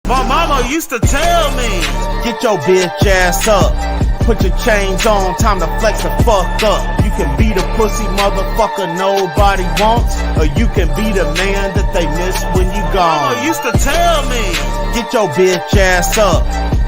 My mama used to tell me, get your bitch ass up. Put your chains on, time to flex the fuck up. You can be the pussy motherfucker nobody wants, or you can be the man that they miss when you gone. mama used to tell me, Get your bitch ass up.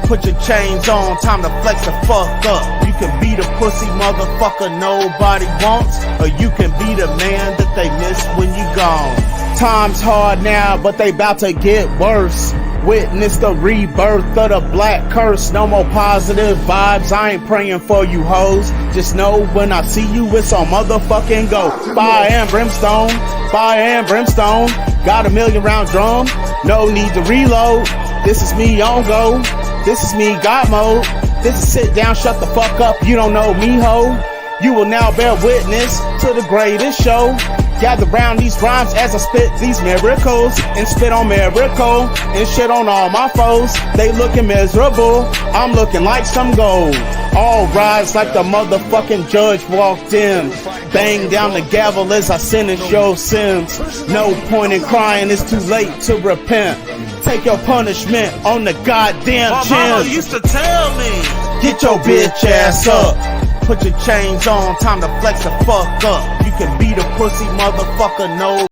Put your chains on, time to flex the fuck up. You can be the pussy motherfucker nobody wants, or you can be the man that they miss when you gone. Time's hard now, but they bout to get worse. Witness the rebirth of the black curse. No more positive vibes, I ain't praying for you hoes. Just know when I see you, it's on motherfucking go. Fire and brimstone, fire and brimstone. Got a 1,000,000 drum, no need to reload. This is me on go, this is me God mode. This is sit down, shut the fuck up, you don't know me ho. You will now bear witness to the greatest show. Gather round these rhymes as I spit these miracles, and spit on miracle, and shit on all my foes. They looking miserable, I'm looking like some gold. All rise like the motherfucking judge walked in. Bang down the gavel as I sentence your sins. No point in crying, it's too late to repent. Take your punishment on the goddamn my chin. mama used to tell me, Get your bitch ass up. Put your chains on, time to flex the fuck up. You can be the pussy motherfucker, no.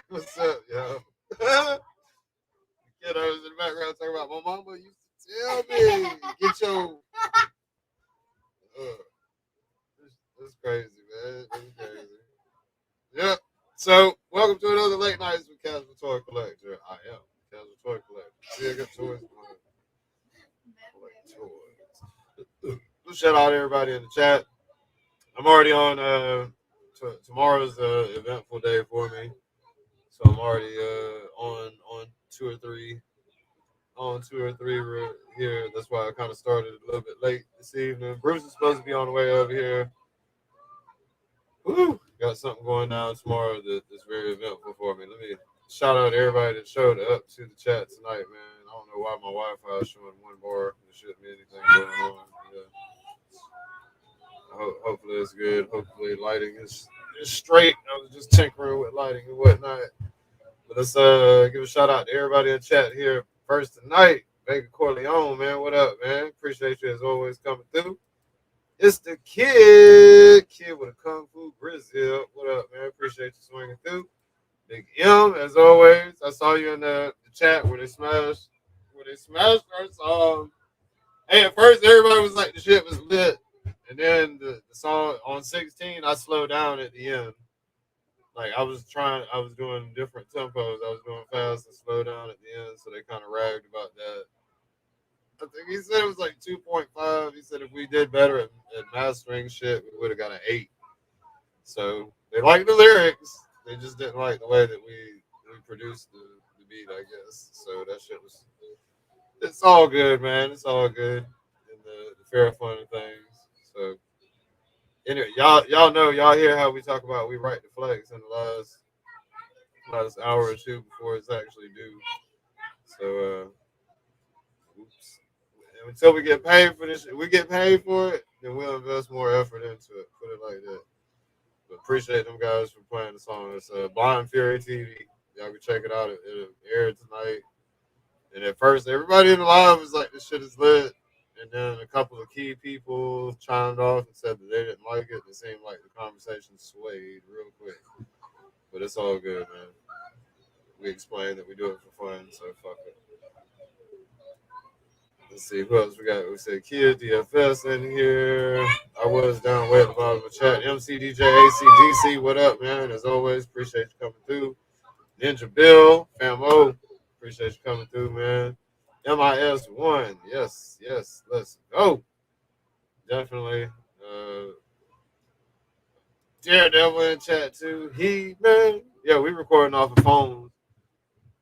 What's up, yo? Kiddos in the background talking about my mama used to tell me, get your. That's crazy, man. That's crazy. Yep. So, welcome to another Late Nights with Kasual Toy Collector. I am Kasual Toy Collector. See, I got toys. Collect toys. Let's shout out everybody in the chat. I'm already on. Tomorrow's eventful day for me, so I'm already on two or three here. That's why I kind of started a little bit late this evening. Bruce is supposed to be on the way over here. Woo! Got something going down tomorrow that's very eventful for me. Let me shout out everybody that showed up to the chat tonight, man. I don't know why my Wi-Fi is showing one bar. There shouldn't be anything going on. Yeah. Hopefully it's good. Hopefully lighting is straight. I was just tinkering with lighting and whatnot. But let's give a shout out to everybody in the chat here first tonight. Baby Corleone, man. What up, man? Appreciate you as always coming through. It's the kid with a Kung Fu Brazil. What up, man? Appreciate you swinging through. Big M, as always. I saw you in the chat where they smashed our song. Hey, at first everybody was like the shit was lit. And then the song on 16, I slowed down at the end. Like I was doing different tempos. I was doing fast and slow down at the end, so they kind of ragged about that. I think he said it was like 2.5. He said if we did better at mastering shit, we would have got an 8. So they liked the lyrics. They just didn't like the way that we produced the beat, I guess. So that shit was. It's all good, man. It's all good in the fair fun of things. So anyway, y'all know y'all hear how we talk about we write the flex in the last hour or two before it's actually due. So oops. Until we get paid for this, we get paid for it, then we'll invest more effort into it. Put it like that. But appreciate them guys for playing the song. It's Blind Fury TV. Y'all can check it out. It'll air tonight. And at first, everybody in the live was like, "This shit is lit." And then a couple of key people chimed off and said that they didn't like it. It seemed like the conversation swayed real quick. But it's all good, man. We explained that we do it for fun, so fuck it. Let's see who else we got. We said Kid DFS in here. I was down way at the bottom of the chat. MCDJ ACDC, what up, man? As always, appreciate you coming through. Ninja Bill, Famo, appreciate you coming through, man. MIS1, yes, let's go. Definitely. Daredevil in chat too. Man. Yeah, we recording off of phones.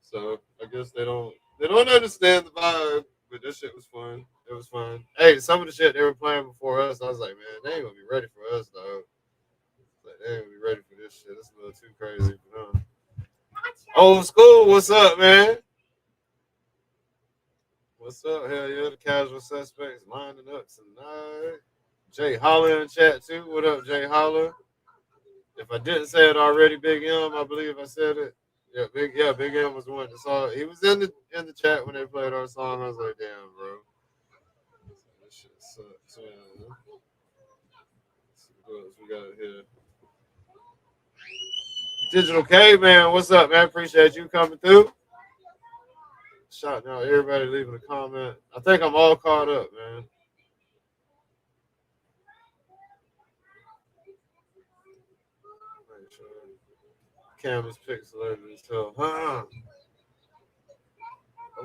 So I guess they don't understand the vibe, but this shit was fun. It was fun. Hey, some of the shit they were playing before us, I was like, man, they ain't gonna be ready for us, dog. Like, they ain't gonna be ready for this shit. It's a little too crazy for them. Old school, what's up, man? What's up? Hell yeah, the casual suspects lining up tonight. Jay Holler in chat too. What up, Jay Holler? If I didn't say it already, Big M, I believe I said it. Big M was the one that saw it. He was in the chat when they played our song. I was like, damn, bro. This shit sucks. Yeah. Let's see what else we got here. Digital Caveman, what's up, man? Appreciate you coming through. Shouting out everybody leaving a comment. I think I'm all caught up, man. Make sure. Cam is pixelated as hell. I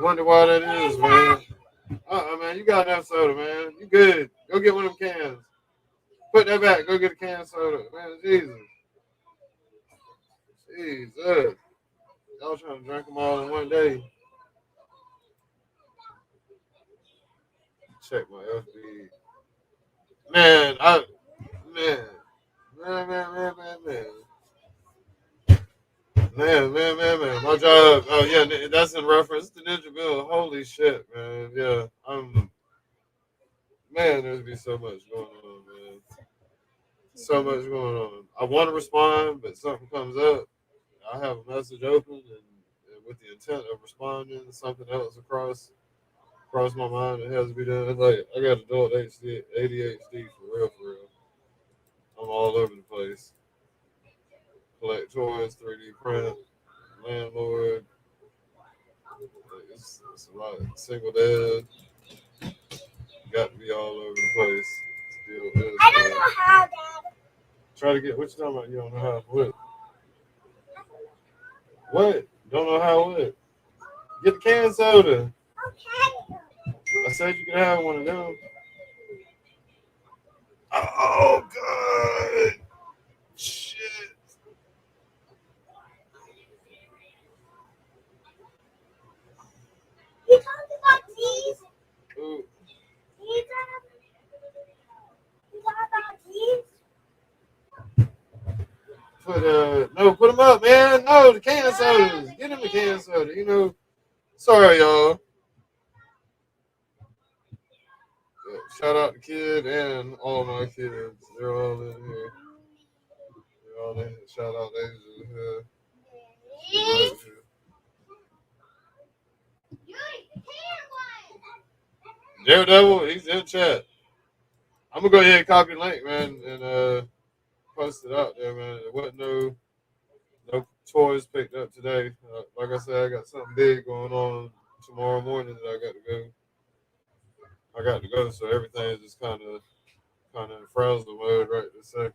wonder why that is, man. Man, you got enough soda, man. You good. Go get one of them cans. Put that back. Go get a can of soda. Man, Jesus. Jesus. Y'all trying to drink them all in one day. Check my FB. Man, man. Man. My job. Oh yeah, that's in reference to Ninja Bill. Holy shit, man. Yeah, man, there's be so much going on, man. So much going on. I want to respond, but something comes up. I have a message open, and with the intent of responding, something else across my mind that has to be done. It's like I got adult ADHD for real, for real. I'm all over the place. Collect toys, 3D print, landlord. It's a lot. Single dad. Got to be all over the place to deal with this. I don't know how, Dad. Try to get what you talking about? You don't know how? What? What? Don't know how? What? Get the canned soda. Okay. I said you could have one of them. Oh, God. Shit. You talking about these? Ooh. You talking about these? Put them up, man. No, the canned sodas. Get them the canned soda. You know, sorry, y'all. Yeah, shout out the kid and all my kids. They're all in here. They're all in here. Shout out Asia here. Daredevil, he's in chat. I'm gonna go ahead and copy the link, man, and post it out there, man. There wasn't no toys picked up today. Like I said, I got something big going on tomorrow morning that I got to go. So everything is just kind of in frazzle mode right this second.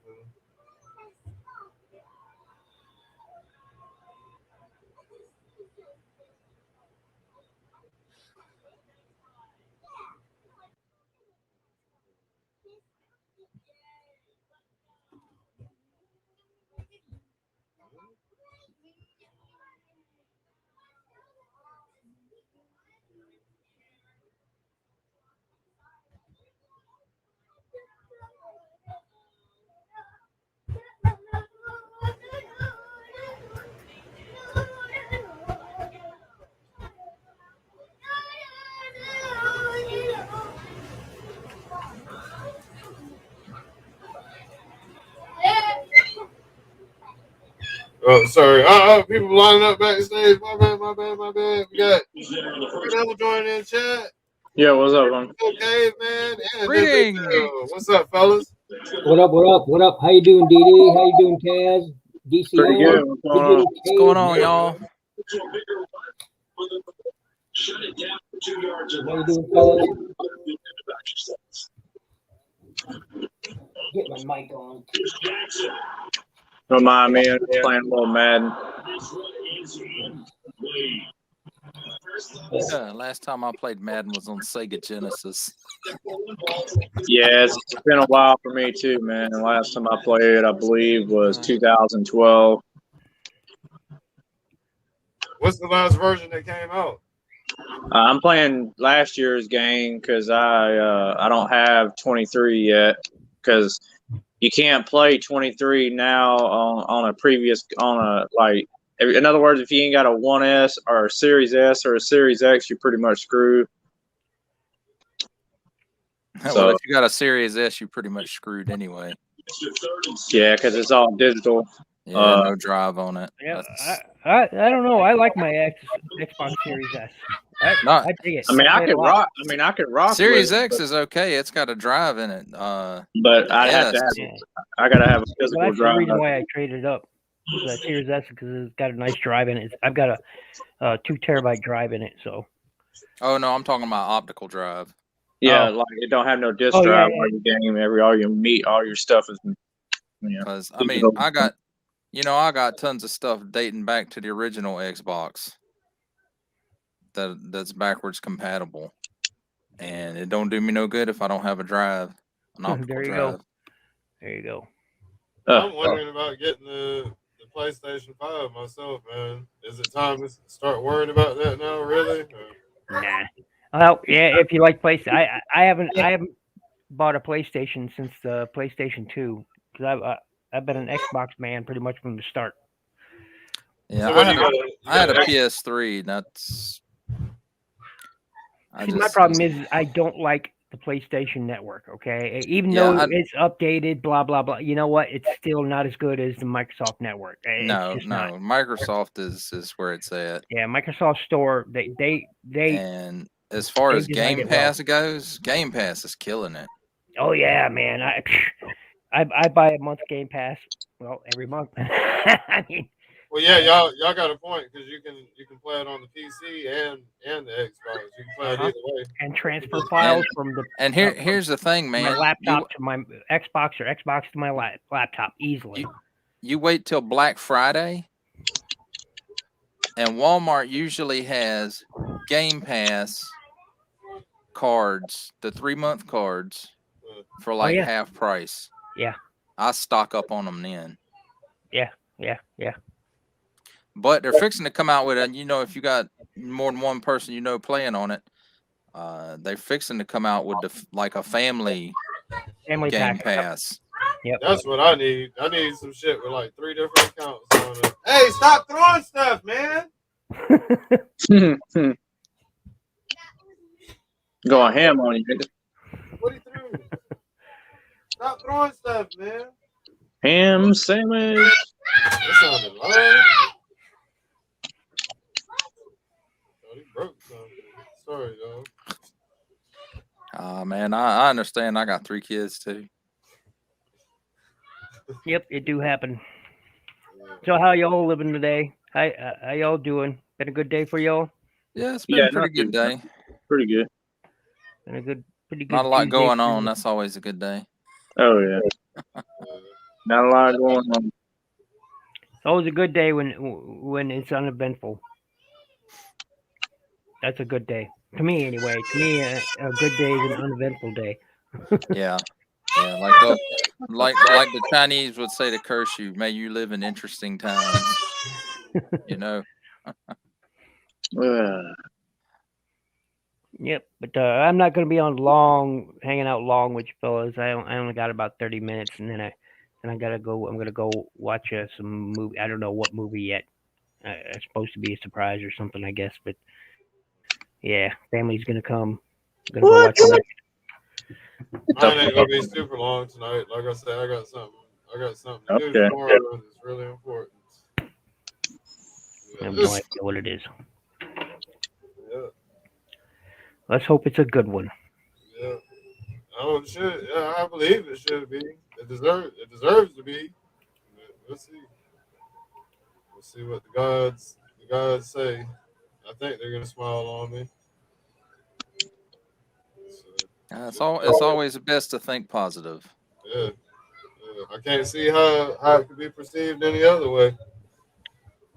Oh, sorry. People lining up backstage. My bad. We got Canelo joining in chat. Yeah, what's up, man? Okay, man. And Greetings. what's up, fellas? What up? How you doing, DD? How you doing, Taz? DCO? Pretty good. What's going on? What's going on, y'all? How you doing, fellas? Get my mic on. Don't mind me. I'm playing a little Madden. Last time I played Madden was on Sega Genesis. Yeah, it's been a while for me too, man. The last time I played, I believe, was 2012. What's the last version that came out? I'm playing last year's game because I don't have 23 yet, because you can't play 23 now on a like. In other words, if you ain't got a 1S or a Series S or a Series X, you're pretty much screwed. Well, if you got a Series S, you're pretty much screwed anyway. Yeah, because it's all digital. Yeah, no drive on it. Yeah, I don't know. I like my Xbox Series S. I dig it. I mean, I could rock. Series with X is okay. It's got a drive in it. But I have to have. I gotta have a physical that's drive. the reason why I traded up the Series S, because it's got a nice drive in it. I've got a 2 terabyte drive in it. So. Oh no, I'm talking about optical drive. Yeah, like it don't have no disk drive on your game. All your stuff is. Because I mean, I got tons of stuff dating back to the original Xbox that's backwards compatible, and it don't do me no good if I don't have a drive. There you go. There you go. I'm wondering about getting the PlayStation 5 myself, man. Is it time to start worrying about that now? Really? Nah. Well, yeah. If you like PlayStation, I haven't bought a PlayStation since the PlayStation 2, because I've been an Xbox man pretty much from the start. Yeah, So I had a PS3. My problem is I don't like the PlayStation Network. Okay, even though it's updated, blah blah blah. You know what? It's still not as good as the Microsoft Network. No. Microsoft is where it's at. Yeah, Microsoft Store. They and as far as Game Pass goes, Game Pass is killing it. Oh yeah, man. I buy a month Game Pass. Well, every month. I mean. Well, yeah, y'all got a point, because you can play it on the PC and the Xbox. You can play it either way. And transfer files from the. And here's the thing, man. My laptop to my Xbox, or Xbox to my laptop easily. You wait till Black Friday, and Walmart usually has Game Pass cards, the 3-month cards, for like half price. Yeah. I stock up on them then. Yeah. But they're fixing to come out with if you got more than one person playing on it, they're fixing to come out with a family Game Pass. Yep. That's what I need. I need some shit with like 3 different accounts on it. Hey, stop throwing stuff, man. Going ham on you, nigga. What he threw? Stop throwing stuff, man. Ham sandwich. That sounded loud. Oh, he broke something. Sorry, dog. Man, I understand. I got 3 kids too. Yep, it do happen. So how y'all living today? How y'all doing? Been a good day for y'all? Yeah, it's been a pretty good day. Pretty good. Been a pretty good. Not a lot going on. That's always a good day. Oh yeah. Not a lot going on. It's always a good day when it's uneventful. That's a good day. To me, anyway. To me, a good day is an uneventful day. Yeah. Yeah, like the Chinese would say to curse you, may you live in interesting times. Yep, but I'm not going to be hanging out long with you fellas. I only got about 30 minutes, and then I gotta go. I'm going to go watch some movie. I don't know what movie yet. It's supposed to be a surprise or something, I guess. But yeah, family's going to come. I'm going to go watch it. Mine ain't gonna be super long tonight. Like I said, I got something to do tomorrow. It's really important. I have no idea what it is. Yeah, Let's hope it's a good one. yeah. Oh, it should. Yeah, I believe it should be. It deserves to be. We'll see. We'll see what the gods say. I think they're gonna smile on me. So, It's always best to think positive. yeah, yeah. I can't see how it could be perceived any other way.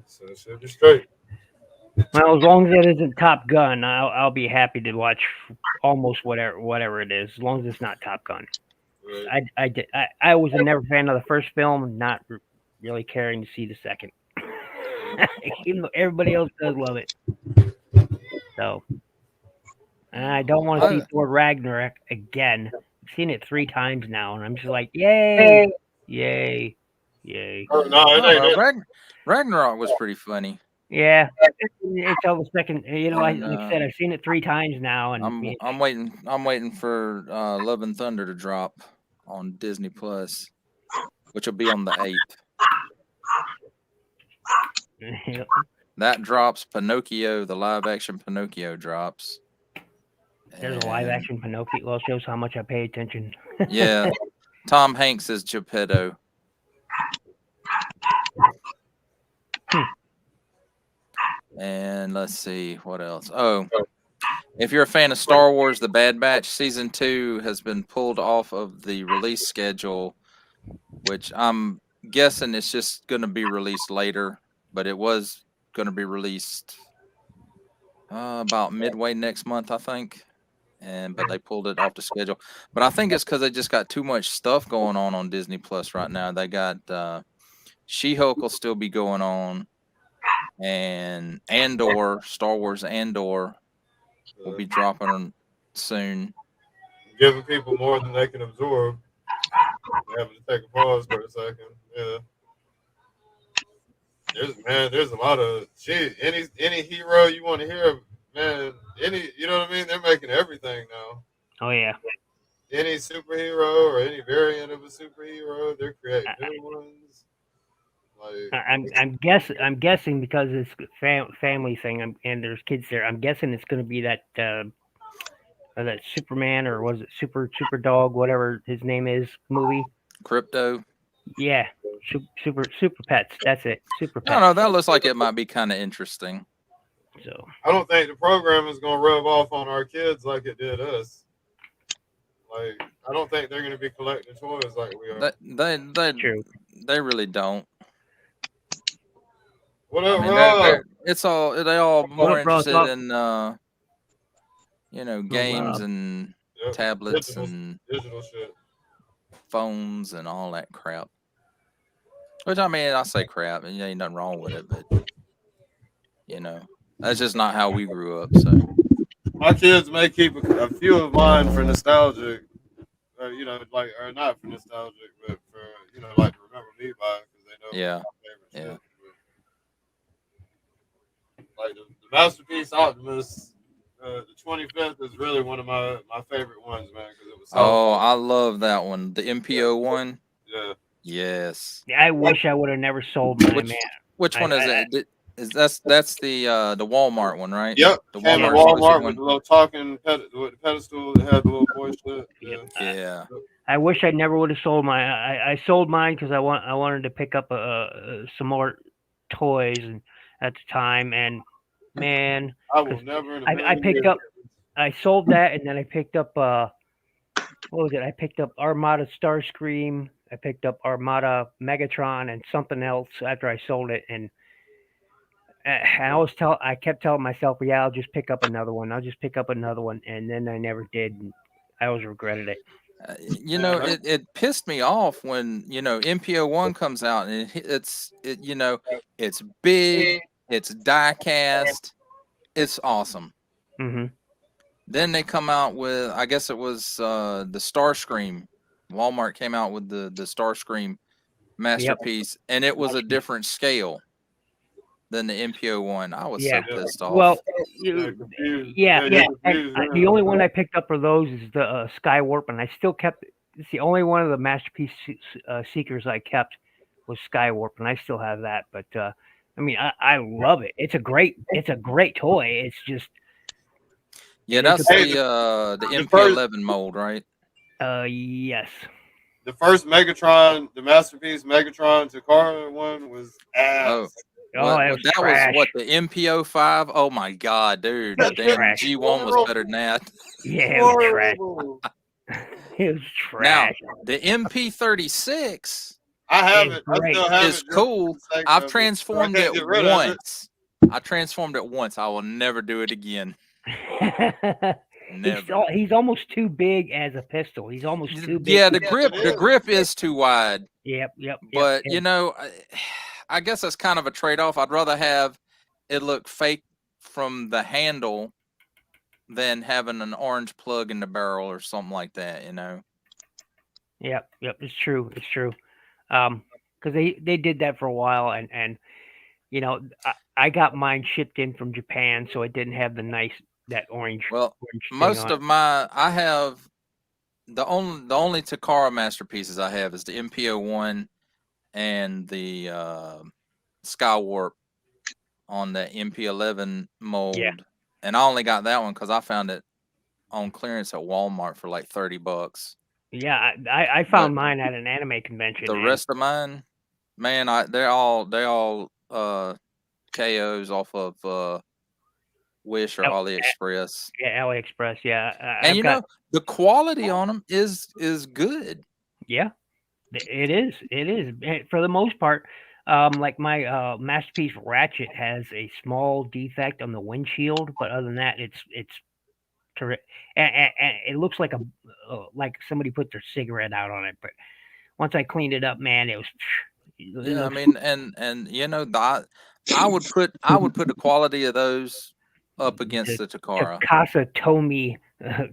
So it should be straight. Well, as long as it isn't Top Gun, I'll be happy to watch almost whatever it is, as long as it's not Top Gun. Right. I was a never fan of the first film, not really caring to see the second. Even though everybody else does love it. So I don't want to see Thor Ragnarok again. I've seen it 3 times now, and I'm just like, yay, yay, yay. Oh, no, it I ain't don't it. know. Ragnarok was pretty funny. Yeah, until the second. You know, like I And, said, I've seen it 3 times now, and I'm waiting for Love and Thunder to drop on Disney Plus, which will be on the 8th. yeah. That drops. Pinocchio, the live action Pinocchio drops. There's a live action Pinocchio. Well, it shows how much I pay attention. Yeah, Tom Hanks is Geppetto. And let's see what else. Oh, if you're a fan of Star Wars, The Bad Batch season 2 has been pulled off of the release schedule, which I'm guessing it's just going to be released later, but it was going to be released about midway next month, I think. But they pulled it off the schedule. But I think it's because they just got too much stuff going on Disney Plus right now. They got She-Hulk will still be going on, and Andor, Star Wars Andor, will be dropping soon. Giving people more than they can absorb. Having to take a pause for a second. Yeah. There's a lot of shit. Any hero you want to hear, man. You know what I mean? They're making everything now. Oh yeah. Any superhero or any variant of a superhero, they're creating new ones. Like, I'm guessing because it's family thing, and there's kids there. I'm guessing it's going to be that Superman, or was it Super Dog, whatever his name is, movie. Crypto. Yeah, super pets. That's it. Super pets. I don't know. That looks like it might be kind of interesting. So I don't think the program is gonna rub off on our kids like it did us. Like, I don't think they're gonna be collecting toys like we are. true. They really don't. What I up, mean, Rob? they all more What up, Rob? interested in games Rob. and Yep. tablets Digital and shit. phones and all that crap. Which, I mean, I say crap, and ain't nothing wrong with it, but that's just not how we grew up. So My kids may keep a few of mine for nostalgic, or not for nostalgic, but for like to remember me by, because they know Yeah. my favorite Yeah. shit. But, like the Masterpiece Optimus, the 25th is really one of my favorite ones, man, because it was. I love that one, the MPO one. Yeah. Yes. I wish I would have never sold my man. Which one is it? That's the Walmart one, right? Yep. The Came to Walmart Walmart with one. the little talking with the pedestal that had the little boy shit. Yeah. Yeah. I wish I never would have sold mine. I sold mine because I wanted to pick up some more toys and at the time, and man, I will never. In a I million picked years- up. I sold that, and then I picked up what was it? I picked up Armada Starscream. I picked up Armada Megatron and something else after I sold it, and I kept telling myself, yeah, I'll just pick up another one. I'll just pick up another one, and then I never did. And I always regretted it. It pissed me off when MPO 1 comes out, and it's big, it's die cast, it's awesome. Mm-hmm. Then they come out with, I guess it was the Starscream. Walmart came out with the Starscream masterpiece, and it was a different scale than the MPO 1. I was so pissed off. Well, confused. The only one I picked up for those is the Skywarp, and I still kept. It's the only one of the masterpiece seekers I kept was Skywarp, and I still have that. But I mean, I love it. It's a great toy. It's just Yeah, it is that's Hey, the the MP11 mold, right? yes. the first Megatron, the masterpiece Megatron Takara one was Oh, ass. Oh, that was that was trash. what the MP05. Oh my god, dude, the It was damn trash. G1 was better than that. Yeah, it was trash. Horrible. It was Now trash. the MP36 I have It's it. I great. still have it is just for cool. the sake I've of it. So I transformed can't it get rid of it. once. I transformed it once. I will never do it again. Never. He's almost too big as a pistol. He's almost too big. Yeah, Yes, it the is. grip is too wide. Yep. But you know, I guess that's kind of a trade-off. I'd rather have it look fake from the handle than having an orange plug in the barrel or something like that. You know. Yep. It's true. Because they did that for a while, and you know, I got mine shipped in from Japan, so it didn't have that orange Well, thing most on of my I have the only Takara masterpieces I have is the MP01 and the Skywarp on the MP11 mold, Yeah. and I only got that one because I found it on clearance at Walmart for like $30. Yeah, I But found mine at an anime convention. the And rest of mine, man, they're all KOs off of Wish or L- AliExpress, yeah, AliExpress. Yeah, and I've you got. know the quality on them is good. Yeah, it is. It is for the most part. Like my masterpiece ratchet has a small defect on the windshield, but other than that, it's terrific. And it looks like somebody put their cigarette out on it. But once I cleaned it up, man, it was. It Yeah, I looks mean, and you know, I would put the quality of those up against the the Takara. Takasa Tomy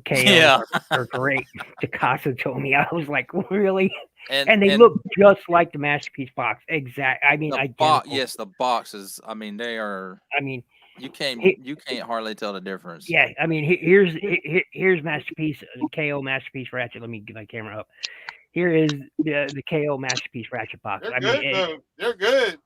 KOs Yeah, are great. Takasa Tomy, I was like, really? and And they and look just like the masterpiece box. Exact. I mean, the identical. yes, the boxes. I mean, they are. I mean, You can't he, hardly tell the difference. yeah. I mean, here's masterpiece KO masterpiece ratchet. Let me get my camera up. Here is the KO masterpiece ratchet box. They're I mean, good though. They're good.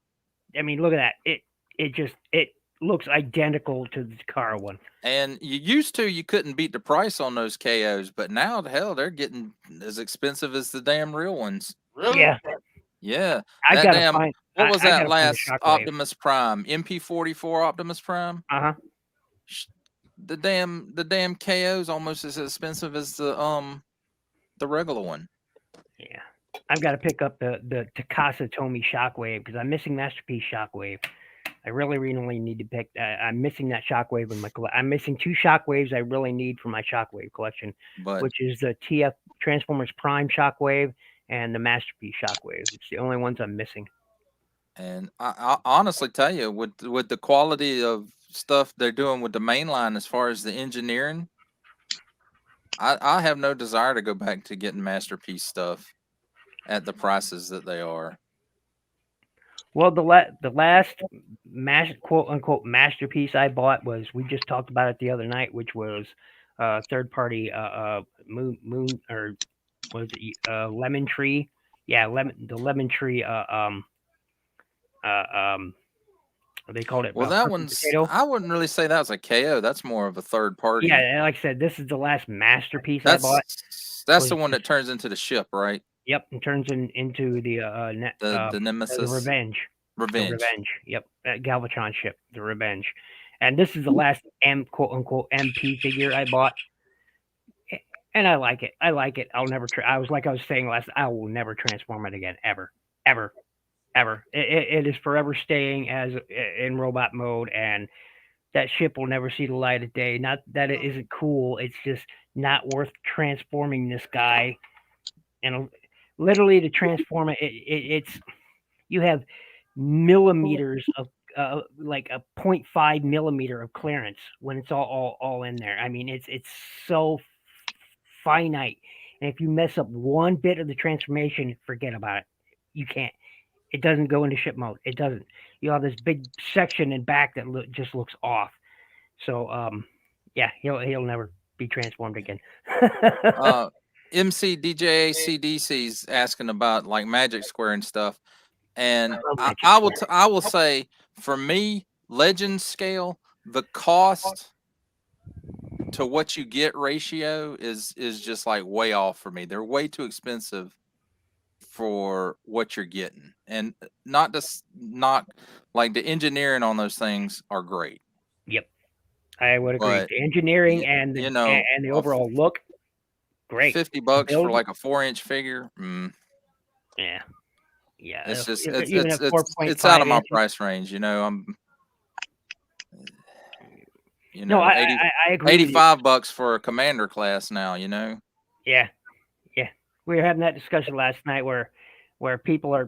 look at that. It looks identical to the Takara one. And you couldn't beat the price on those KOs, but now the hell they're getting as expensive as the damn real ones. Really? Yeah, Yeah, I that gotta damn. find. What was I that gotta find the last Shockwave. Optimus Prime? MP44 Optimus Prime. Uh-huh. The damn KO's almost as expensive as the regular one. Yeah. I've got to pick up the Takasa Tomy Shockwave because I'm missing Masterpiece Shockwave. I really need to pick. I'm missing that Shockwave in my collection. I'm missing two Shockwaves I really need for my Shockwave collection, But which is the TF Transformers Prime Shockwave and the Masterpiece Shockwave. It's the only ones I'm missing. and I honestly tell you, with the quality of stuff they're doing with the main line as far as the engineering, I have no desire to go back to getting masterpiece stuff at the prices that they are. Well, the last quote unquote masterpiece I bought was we just talked about it the other night, which was third party moon or was it lemon tree? Yeah, the lemon tree. They called it Well, that perfect one's potato. I wouldn't really say that's a KO. That's more of a third party. Yeah, and like I said, this is the last masterpiece I bought. That's the one that turns into the ship, right? Yep, and turns into the The Nemesis. the Revenge. Revenge. The Revenge. Yep, that Galvatron ship, the Revenge. And this is the last quote unquote MP figure I bought. And I like it. I'll never. I was saying last. I will never transform it again, ever. It is forever staying as in robot mode, and that ship will never see the light of day. Not that it isn't cool. It's just not worth transforming this guy. And literally to transform it, it's you have millimeters of like a 0.5 millimeter of clearance when it's all in there. I mean, it's so finite, and if you mess up one bit of the transformation, forget about it. You can't. It doesn't go into ship mode. It doesn't. You have this big section in back that just looks off. So yeah, he'll never be transformed again. MC DJ ACDC's asking about like Magic Square and stuff. And love magic I will say, for me, legend scale, the cost to what you get ratio is just like way off for me. They're way too expensive for what you're getting, and not like the engineering on those things are great. Yep, I would agree. But The engineering and you know, the overall look, great. $50 for Build, like a 4-inch figure. yeah, yeah. It's just Even a it's out of 4.5 my inches. price range. I'm No, I agree with you. $85 for a commander class now. Yeah, yeah. We were having that discussion last night where people are,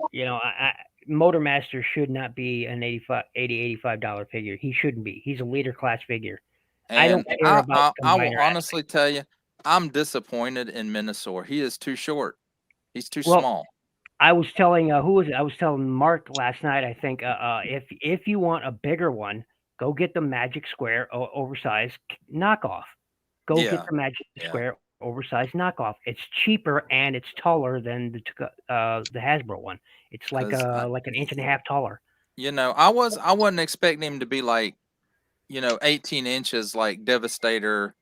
Motormaster should not be an $85 figure. He shouldn't be. He's a leader class figure. I don't And care about I will combiner honestly tell you, I'm disappointed in Minosaur. He is too short. He's too Well, small. I was telling who was it? I was telling Mark last night. I think if you want a bigger one, go get the Magic Square oversized knockoff. Go get Yeah, the Magic yeah. Square oversized knockoff. It's cheaper and it's taller than the Hasbro one. It's like 'Cause like an inch and a half taller. I wasn't expecting him to be like 18 inches like Devastator,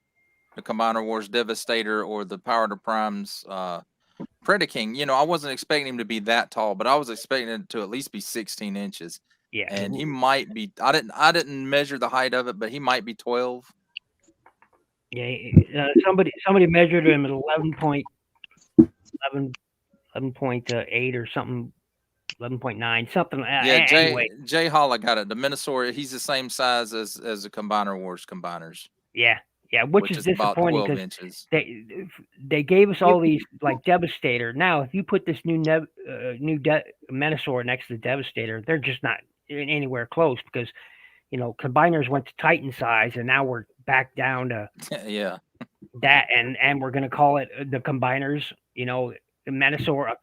the Combiner Wars Devastator, or the Power to Primes Predaking. I wasn't expecting him to be that tall, but I was expecting it to at least be 16 inches. Yeah, And he might be. I didn't measure the height of it, but he might be 12. yeah. Somebody measured him at 11.8 or something, 11.9 something. Yeah, Anyway, Jay Holla got it. The Minosaur, he's the same size as the Combiner Wars combiners, yeah, which which is is about disappointing 12 because inches. they gave us all these like Devastator. Now, if you put this new Menosaur next to the Devastator, they're just not anywhere close because combiners went to Titan size, and now we're back down to Yeah. that, and we're gonna call it the combiners. The Menosaur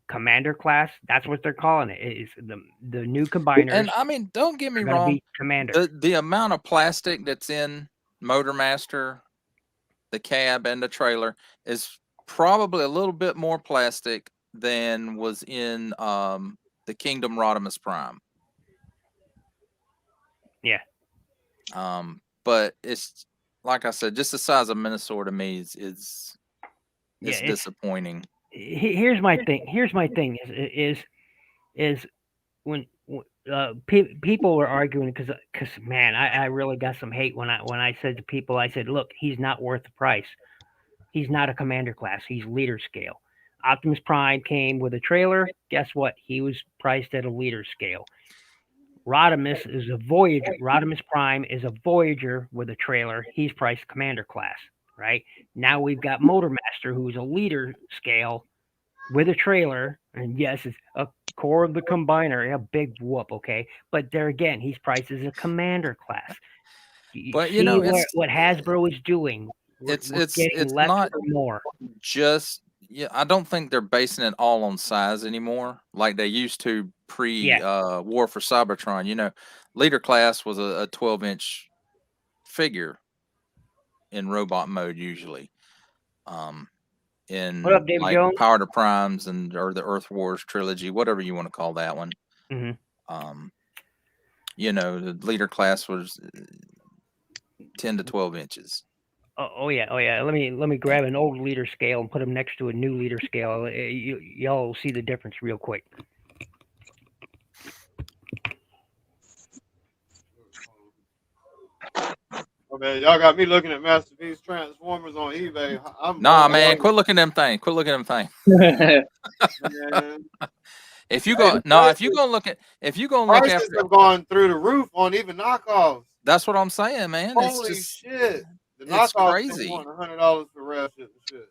commander class. That's what they're calling it. Is the new combiners? And I mean, don't get me are gonna wrong. be commander. The amount of plastic that's in Motormaster, the cab, and the trailer is probably a little bit more plastic than was in the Kingdom Rodimus Prime. Yeah. But it's like I said, just the size of Minosaur to me is disappointing. Here's my thing. Is when people were arguing because man, I really got some hate when I said to people, I said, look, he's not worth the price. He's not a commander class. He's leader scale. Optimus Prime came with a trailer. Guess what? He was priced at a leader scale. Rodimus is a Voyager. Rodimus Prime is a Voyager with a trailer. He's priced commander class. Right now we've got Motormaster, who's a leader scale with a trailer, and yes, it's a core of the combiner. A big whoop, okay. But there again, he's priced as a commander class. But see what Hasbro is doing. It's getting less not or more. Just I don't think they're basing it all on size anymore, like they used to pre War for Cybertron. Leader class was a 12-inch figure in robot mode usually. In What up, David like Jones? Power to Primes or the Earth Wars trilogy, whatever you want to call that one. Mm-hmm. The leader class was 10 to 12 inches. Oh yeah. Let me grab an old leader scale and put them next to a new leader scale. Y'all will see the difference real quick. Oh man, y'all got me looking at Masterpiece Transformers on eBay. Man, quit looking at them things. Quit looking at them things. Man. If you go look prices after, have gone through the roof on even knockoffs. That's what I'm saying, man. Holy shit! The it's knockoffs crazy. want $100 for ref shit and shit.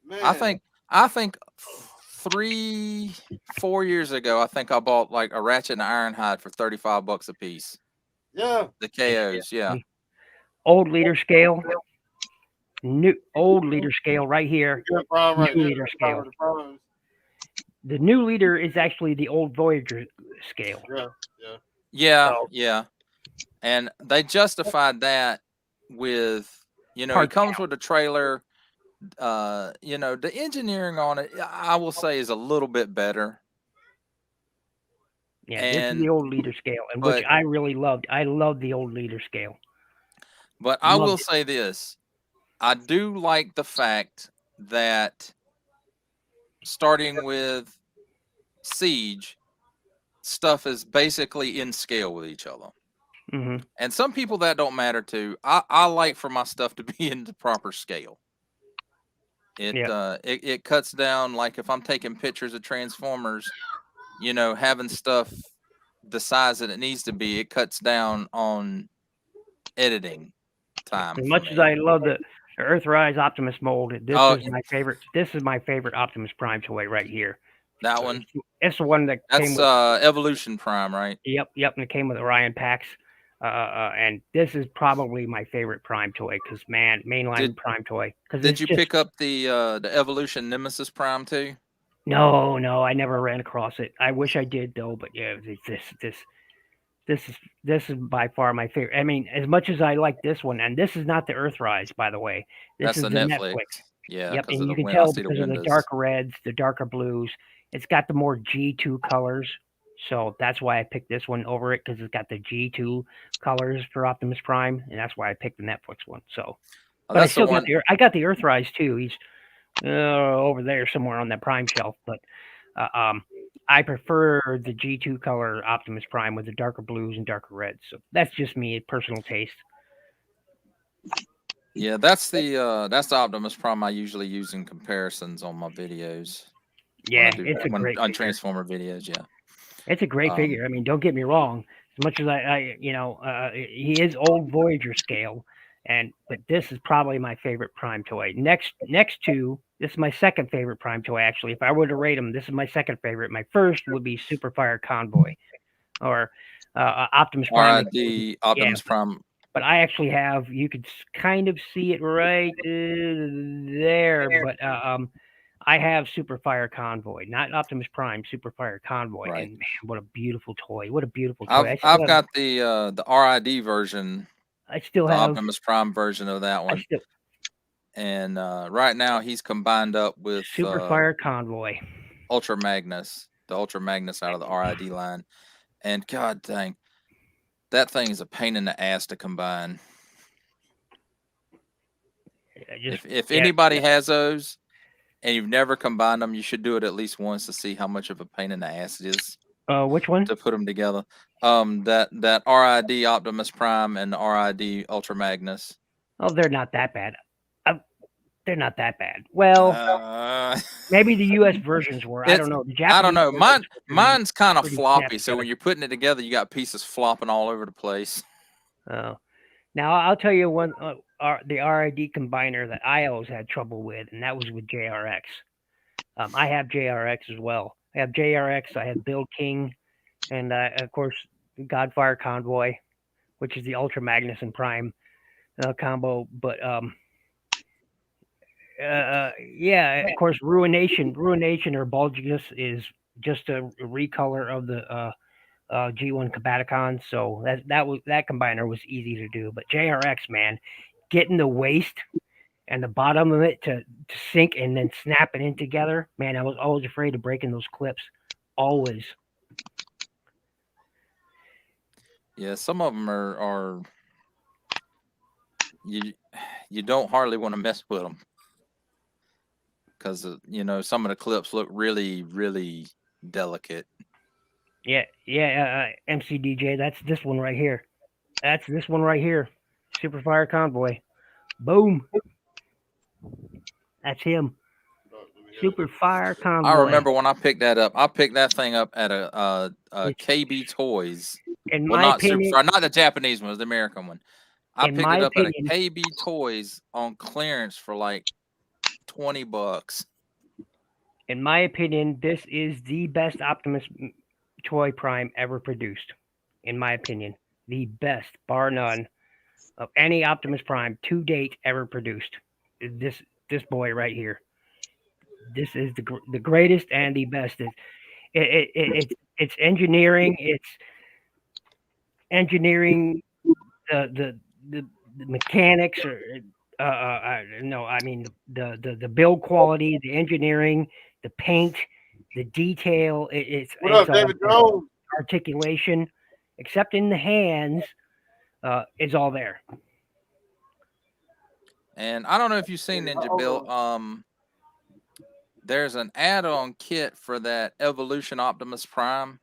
Man, I think 3-4 years ago, I think I bought like a Ratchet and Ironhide for $35 a piece. Yeah, the KOs, yeah. Old leader scale, old leader scale right here. New leader scale. The new leader is actually the old Voyager scale. Yeah. And they justified that with, it comes with a trailer. The engineering on it, I will say, is a little bit better Yeah, this is And the old leader scale, and which but I really loved. I loved the old leader scale. but I will Loved it. say this. I do like the fact that starting with Siege, stuff is basically in scale with each other. Hmm. And some people that don't matter to. I like for my stuff to be in the proper scale. Yeah. It cuts down, like if I'm taking pictures of Transformers, having stuff the size that it needs to be, it cuts down on editing time As for much as me. I love the Earthrise Optimus mold, this Oh, is my favorite. This is my favorite Optimus Prime toy right here. that one. It's the one that came That's with. Evolution Prime, right? Yep, and it came with Orion packs. And this is probably my favorite Prime toy because mainline Did Prime toy because did it's you just pick up the Evolution Nemesis Prime too? no, I never ran across it. I wish I did though, but yeah, this is this is by far my favorite. I mean, as much as I like this one, and this is not the Earthrise, by the way. This That's is the the Netflix. Netflix. Yeah, Yep, because and of you the can win. I tell see the because of the windows. darker reds, the darker blues. It's got the more G2 colors, so that's why I picked this one over it because it's got the G2 colors for Optimus Prime, and that's why I picked the Netflix one. So, Oh, but I that's the still got one. I got the Earthrise too. He's over there somewhere on that Prime shelf, but I prefer the G2 color Optimus Prime with the darker blues and darker reds. So that's just me, personal taste. Yeah, that's the Optimus Prime I usually use in comparisons on my videos when Yeah, I do it's a great on figure. Transformer videos. Yeah. It's a great figure. I mean, don't get me wrong. As much as he is old Voyager scale, but this is probably my favorite Prime toy. Next to this is my second favorite Prime toy. Actually, if I were to rate them, this is my second favorite. My first would be Superfire Convoy, or Optimus Prime. RID Yeah, Optimus Prime. but I actually have. You could kind of see it right there, but I have Superfire Convoy, not Optimus Prime, Superfire Convoy, Right. and man, what a beautiful toy! What a beautiful toy! I've got the RID version, I still the have, Optimus Prime version of that I one, still and right now he's combined up with Superfire Convoy. Ultra Magnus, the Ultra Magnus out of the RID line, and god dang, that thing is a pain in the ass to combine. If anybody has those and you've never combined them, you should do it at least once to see how much of a pain in the ass it is Which one? to put them together. That RID Optimus Prime and the RID Ultra Magnus. Oh, they're not that bad. They're not that bad. Well, maybe the U.S. versions were. I don't know. The Japanese I don't know. Mine's kind of pretty floppy, snappy so when together. you're putting it together, you got pieces flopping all over the place. Oh. Now I'll tell you one. The RID combiner that I always had trouble with, and that was with JRX. I have JRX as well. I have JRX. I have Build King, and of course Godfire Convoy, which is the Ultra Magnus and Prime combo. But yeah, of course Ruination or Bulginus is just a recolor of the G1 Combaticons. So that combiner was easy to do. But JRX, man, getting the waist and the bottom of it to sink and then snap it in together, man, I was always afraid of breaking those clips. Always. Yeah, some of them are you don't hardly want to mess with them because some of the clips look really, really delicate. Yeah, MCDJ. That's this one right here. That's this one right here. Superfire Convoy. Boom. That's him. Superfire Convoy. I remember when I picked that up. I picked that thing up at a KB Toys. In my opinion, not the Japanese one, it was the American one. I picked it up at a KB Toys on clearance for like $20. In my opinion, this is the best Optimus toy Prime ever produced. In my opinion, the best, bar none, of any Optimus Prime to date ever produced. This boy right here. This is the greatest and the best. It's engineering. It's engineering the mechanics or no, I mean the build quality, the engineering, the paint, the detail. It's What up, David Jones? articulation, except in the hands, is all there. And I don't know if you've seen Ninja Bill. There's an add-on kit for that Evolution Optimus Prime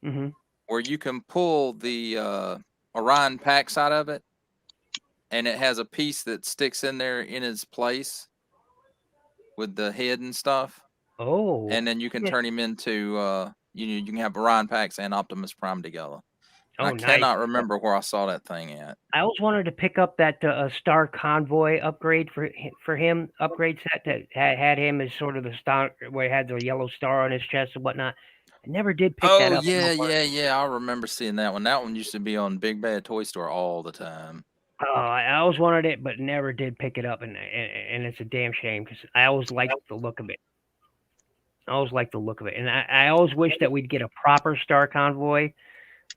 Mm-hmm. where you can pull the Orion packs out of it, and it has a piece that sticks in there in its place with the head and stuff. Oh. And then you can turn him into you can have Orion packs and Optimus Prime together. Oh, I nice. cannot remember where I saw that thing at. I always wanted to pick up that Star Convoy upgrade for him, upgrade set that had him as sort of the star, where he had the yellow star on his chest and whatnot. I never did pick that Oh up. yeah. I remember seeing that one. That one used to be on Big Bad Toy Store all the time. Oh, I always wanted it, but never did pick it up, and it's a damn shame because I always liked the look of it. I always liked the look of it, and I always wish that we'd get a proper Star Convoy.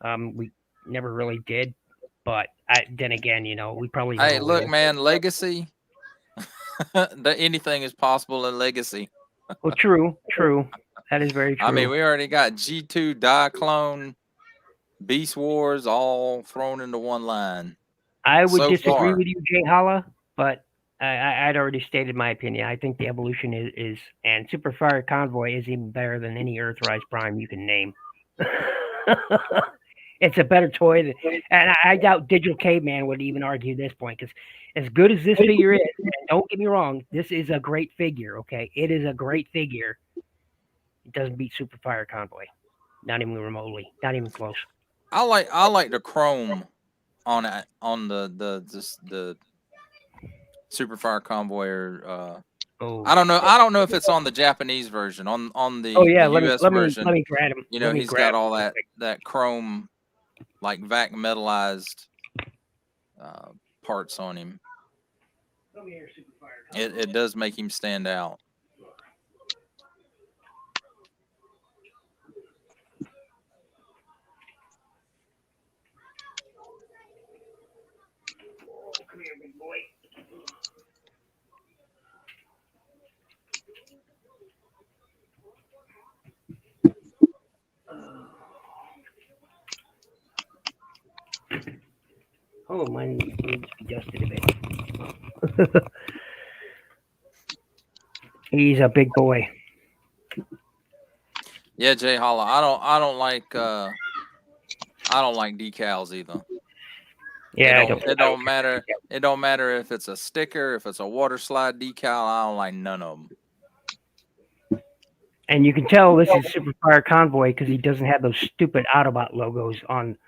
We never really did, but then again, we probably. Hey, look, man, Legacy. Anything is possible in Legacy. Well, true. That is very true. I mean, we already got G2, Diaclone, Beast Wars all thrown into one line. I would disagree with you, Jay Holla, but I'd already stated my opinion. I think the Evolution is and Super Fire Convoy is even better than any Earthrise Prime you can name. It's a better toy, and I doubt Digital Caveman would even argue this point, because as good as this figure is, and don't get me wrong, this is a great figure, okay? It is a great figure. It doesn't beat Super Fire Convoy. Not even remotely. Not even close. I like the chrome on the Super Fire Convoy or I don't know if it's on the Japanese version. On the US version. Let me grab him. He's got all that chrome, like vac metallized parts on him. It does make him stand out. Come here, big boy. Oh, mine needs to be dusted a bit. He's a big boy. Yeah, Jay Holla. I don't like decals either. Yeah, it don't matter. It don't matter if it's a sticker, if it's a water slide decal. I don't like none of them. And you can tell this is Super Fire Convoy because he doesn't have those stupid Autobot logos on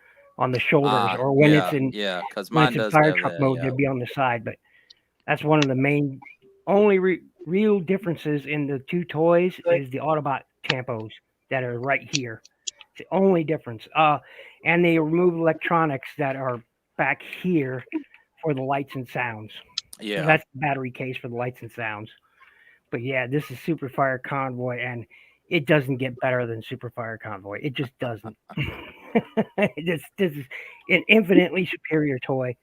the shoulders, or when it's in fire truck mode, they'd be on the side. But that's one of the main, only real differences in the two toys is the Autobot tampos that are right here. It's the only difference. And they remove electronics that are back here for the lights and sounds. Yeah, so that's the battery case for the lights and sounds. But yeah, this is Super Fire Convoy, and it doesn't get better than Super Fire Convoy. It just doesn't. This is an infinitely superior toy.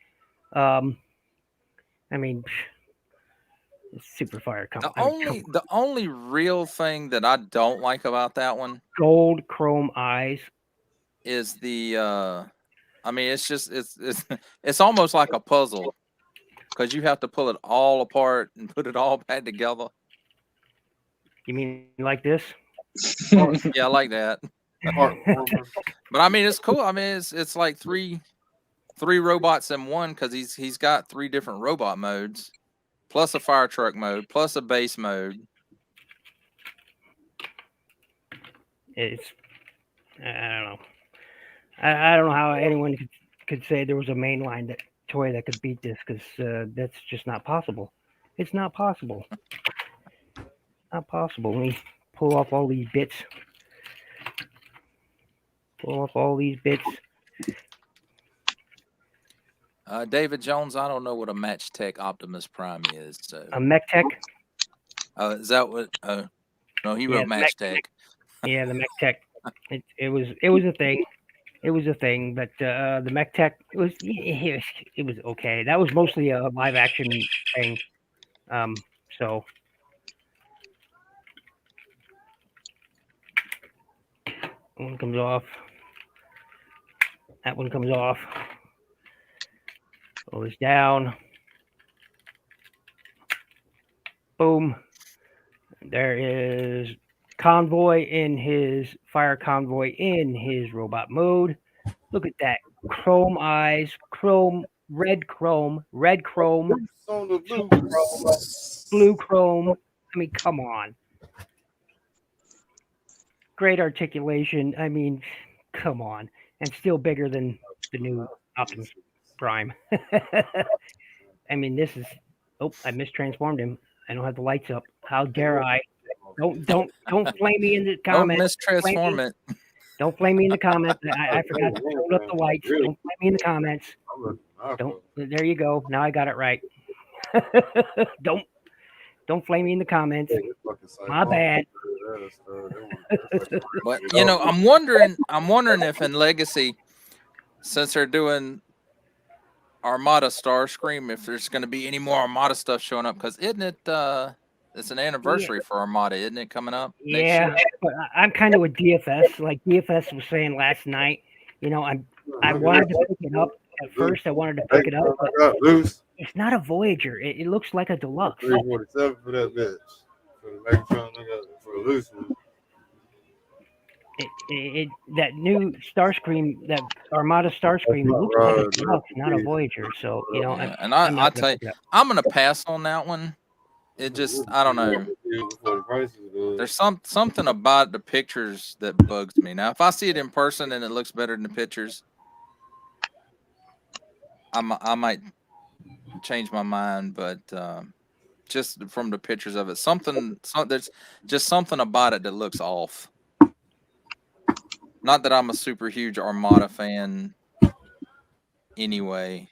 I mean, Super Fire Convoy. The only real thing that I don't like about that one, gold chrome eyes, is the. I mean, it's almost like a puzzle because you have to pull it all apart and put it all back together. You mean like this? Yeah, I like that. But I mean, it's cool. I mean, it's like three robots in one because he's got 3 different robot modes, plus a fire truck mode, plus a base mode. It's I don't know. I don't know how anyone could say there was a mainline toy that could beat this, because that's just not possible. It's not possible. Not possible. Let me pull off all these bits. David Jones, I don't know what a Match Tech Optimus Prime is. So. A Mech Tech? Is that what? No, he wrote Match Tech. Yeah, the Mech Tech. It was a thing. It was a thing, but the Mech Tech it was okay. That was mostly a live action thing. So one comes off. That one comes off. Goes down. Boom. There is convoy in his fire convoy in his robot mode. Look at that. Chrome eyes, red chrome, On the blue. blue chrome. I mean, come on. Great articulation. I mean, come on. And still bigger than the new Optimus Prime. I mean, this is. Oh, I mistransformed him. I don't have the lights up. How dare I? Don't flame me in the Don't comments. mistransform it. Don't flame me in the comments. I forgot to turn up the lights. Don't flame me in the comments. Don't. There you go. Now I got it right. Don't flame me in the comments. My bad. But you know, I'm wondering if in Legacy, since they're doing Armada Starscream, if there's going to be any more Armada stuff showing up, because isn't it? It's an anniversary for Armada, isn't it? Coming up next year? But I'm kind of with DFS. Like DFS was saying last night, you know, I wanted to pick it up at first. I wanted to pick it up, but it's not a Voyager. It looks like a deluxe. 347 for that bitch. For the Megatron, I got it for a loose one. That new Starscream, that Armada Starscream, looks like a deluxe, not a Voyager. So you know, yeah, and I'll tell you, I'm gonna pass on that one. It just, I don't know. There's something about the pictures that bugs me. Now, if I see it in person and it looks better than the pictures, I might change my mind. But just from the pictures of it, there's just something about it that looks off. Not that I'm a super huge Armada fan anyway,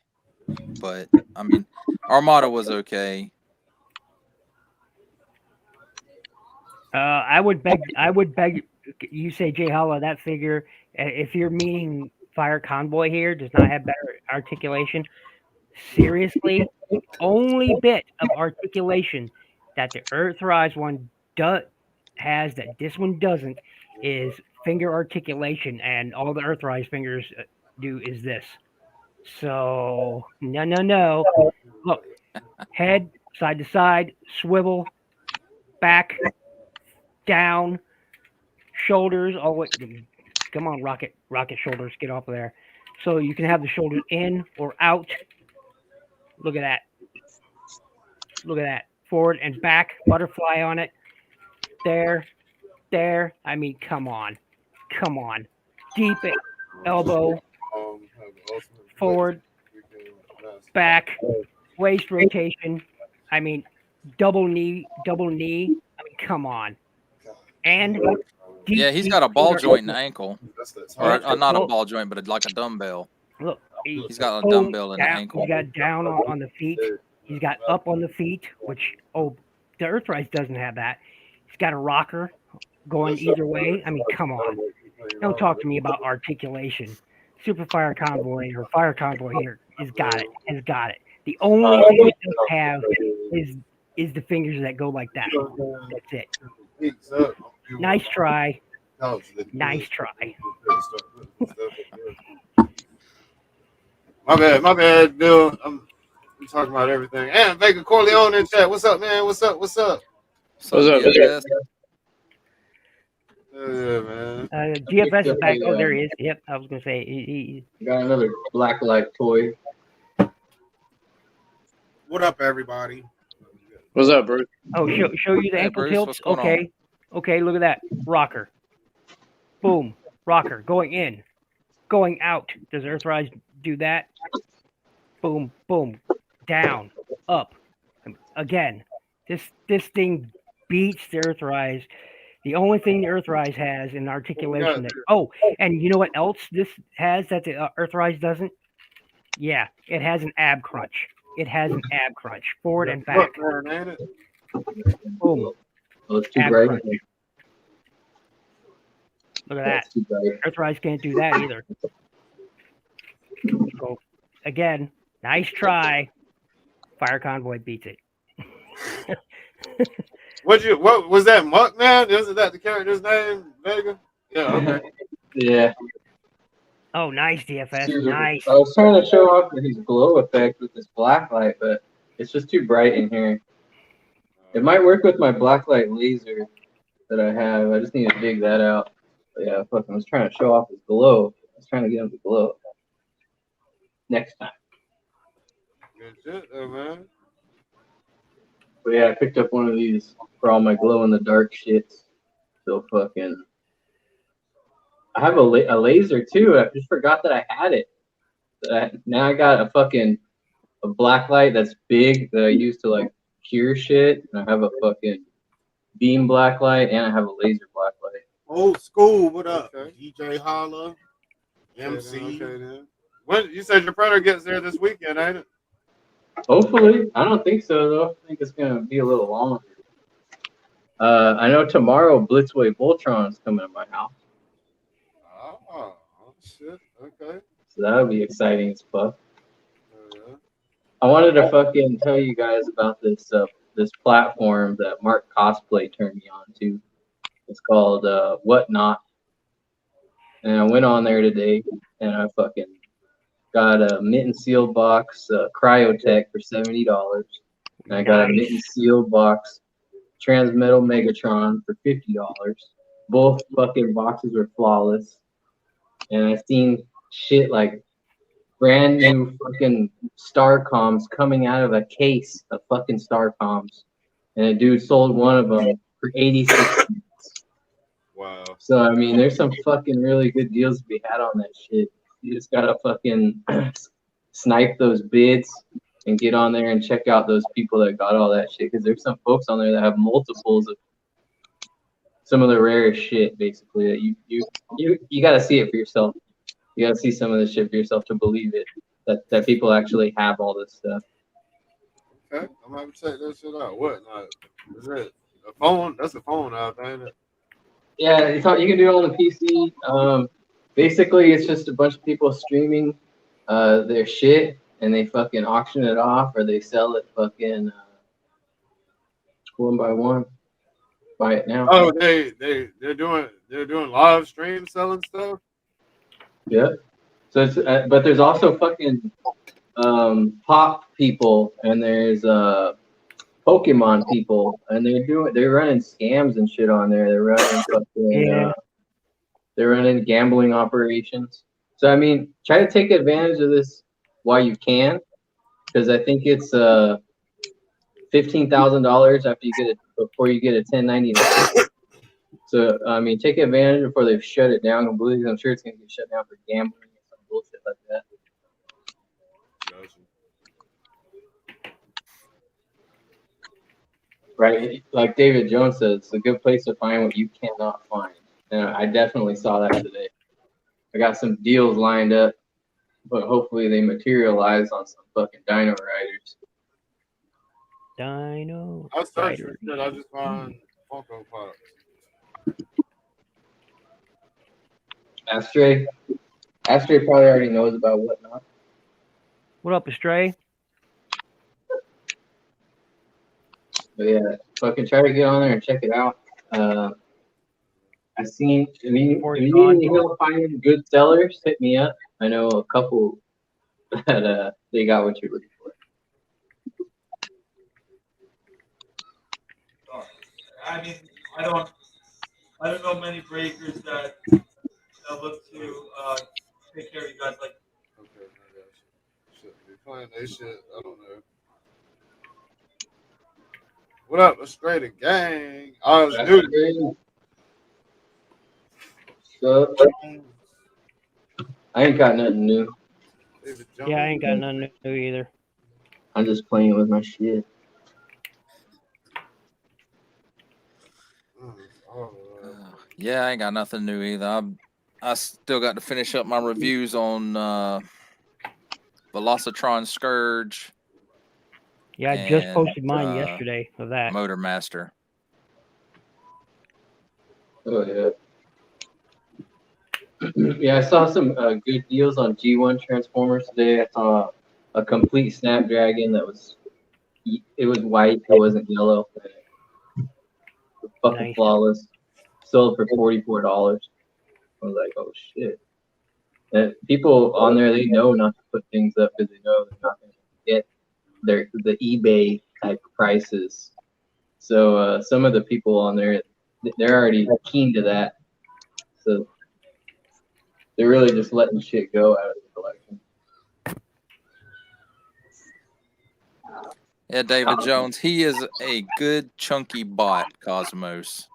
but I mean, Armada was okay. I would beg. You say Jay Holla, that figure. If you're meaning Fire Convoy here, does not have better articulation. Seriously, the only bit of articulation that the Earthrise one has that this one doesn't is finger articulation, and all the Earthrise fingers do is this. So no. Look, head side to side, swivel, back. Down, shoulders, all the way. Come on, rocket shoulders, get off of there. So you can have the shoulders in or out. Look at that. Forward and back, butterfly on it. There. I mean, come on. Deep elbow, forward, back, waist rotation. I mean, double knee. I mean, come on. And yeah, he's got a ball joint in the ankle, or not a ball joint, but like a dumbbell. Look, he's got a dumbbell in the ankle. He's got down on the feet. He's got up on the feet, which the Earthrise doesn't have that. He's got a rocker going either way. I mean, come on, don't talk to me about articulation. Super Fire Convoy or Fire Convoy here has got it. The only thing it doesn't have is the fingers that go like that. That's it. Nice try. My bad, Bill. I'm talking about everything. And Vega Corleone in chat. What's up, man? What's up? What's up? Yeah, man. DFS is back. Oh, there he is. Yep, I was gonna say he got another Black Light toy. What up, everybody? What's up, Bruce? Oh, show you the ankle tilts. Okay, look at that rocker. Boom, rocker going in, going out. Does Earthrise do that? Boom, down, up. Again, this thing beats the Earthrise. The only thing the Earthrise has in articulation. And you know what else this has that the Earthrise doesn't? Yeah, it has an ab crunch. Forward and back. Boom. Oh, it's too bright. Look at that. Earthrise can't do that either. So, again, nice try. Fire Convoy beats it. What was that, Muck Man? Isn't that the character's name, Vega? Yeah, okay. Yeah. Oh, nice DFS. Super. Nice. I was trying to show off his glow effect with this black light, but it's just too bright in here. It might work with my black light laser that I have. I just need to dig that out. But yeah, fuck, I was trying to show off his glow. I was trying to get him to glow. Next time. Good shit, though, man. But yeah, I picked up one of these for all my glow in the dark shits. So fucking. I have a laser too. I just forgot that I had it. Now I got a black light that's big that I use to like cure shit. And I have a fucking beam black light and I have a laser black light. Old school, what up? Okay. DJ Holla, MC. Okay, then. When you said your printer gets there this weekend, ain't it? Hopefully. I don't think so though. I think it's gonna be a little longer. I know tomorrow Blitzway Voltron's coming to my house. Oh shit. Okay. So that'll be exciting as fuck. Yeah. I wanted to fucking tell you guys about this platform that Mark Cosplay turned me on to. It's called Whatnot. And I went on there today and I fucking got a mint and seal box Cryotech for $70. And I got a mint and seal box Transmetal Megatron for $50. Both fucking boxes were flawless. And I've seen shit like brand new fucking Starcoms coming out of a case of fucking Starcoms. And a dude sold one of them for 86 cents. Wow. So, I mean, there's some fucking really good deals to be had on that shit. You just gotta fucking snipe those bids and get on there and check out those people that got all that shit. Because there's some folks on there that have multiples of some of the rarest shit, basically. That you gotta see it for yourself. You gotta see some of this shit for yourself to believe it. That people actually have all this stuff. Okay, I'm gonna have to check that shit out. What? Is it a phone? That's a phone out, ain't it? Yeah, you can do it on the PC. Basically, it's just a bunch of people streaming their shit, and they fucking auction it off, or they sell it fucking one by one. Buy it now. Oh, they're doing live stream selling stuff. Yeah. So it's but there's also fucking pop people, and there's Pokemon people, and they're running scams and shit on there. They're running fucking they're running gambling operations. So I mean, try to take advantage of this while you can, because I think it's $15,000 after you get it before you get a 1099. So I mean, take advantage before they shut it down completely. I'm sure it's gonna get shut down for gambling or some bullshit like that. Right, like David Jones says, it's a good place to find what you cannot find. And I definitely saw that today. I got some deals lined up, but hopefully they materialize on some fucking Dino Riders. Dino. I searched for shit. I just found Funko Pops. Astray probably already knows about Whatnot. What up, Astray? But yeah, fucking try to get on there and check it out. If you need any help finding good sellers, hit me up. I know a couple that they got what you're looking for. I mean, I don't know many breakers that look to take care of you guys like. Okay, I got you. Should be playing that shit. I don't know. What up, Australia gang? I was new to So, I ain't got nothing new. Yeah, I ain't got nothing new either. I'm just playing with my shit. Yeah, I ain't got nothing new either. I still got to finish up my reviews on Velocitron Scourge. Yeah, I just posted mine yesterday of that. Motor Master. Oh yeah. Yeah, I saw some good deals on G1 Transformers today. I saw a complete Snapdragon that was white, it wasn't yellow. Fucking Nice. flawless. Sold for $44. I was like, oh shit. People on there, they know not to put things up because they know they're not going to get the eBay type prices. So some of the people on there, they're already keen to that. So they're really just letting shit go out of the collection. Yeah, David Jones. He is a good chunky bot, Cosmos.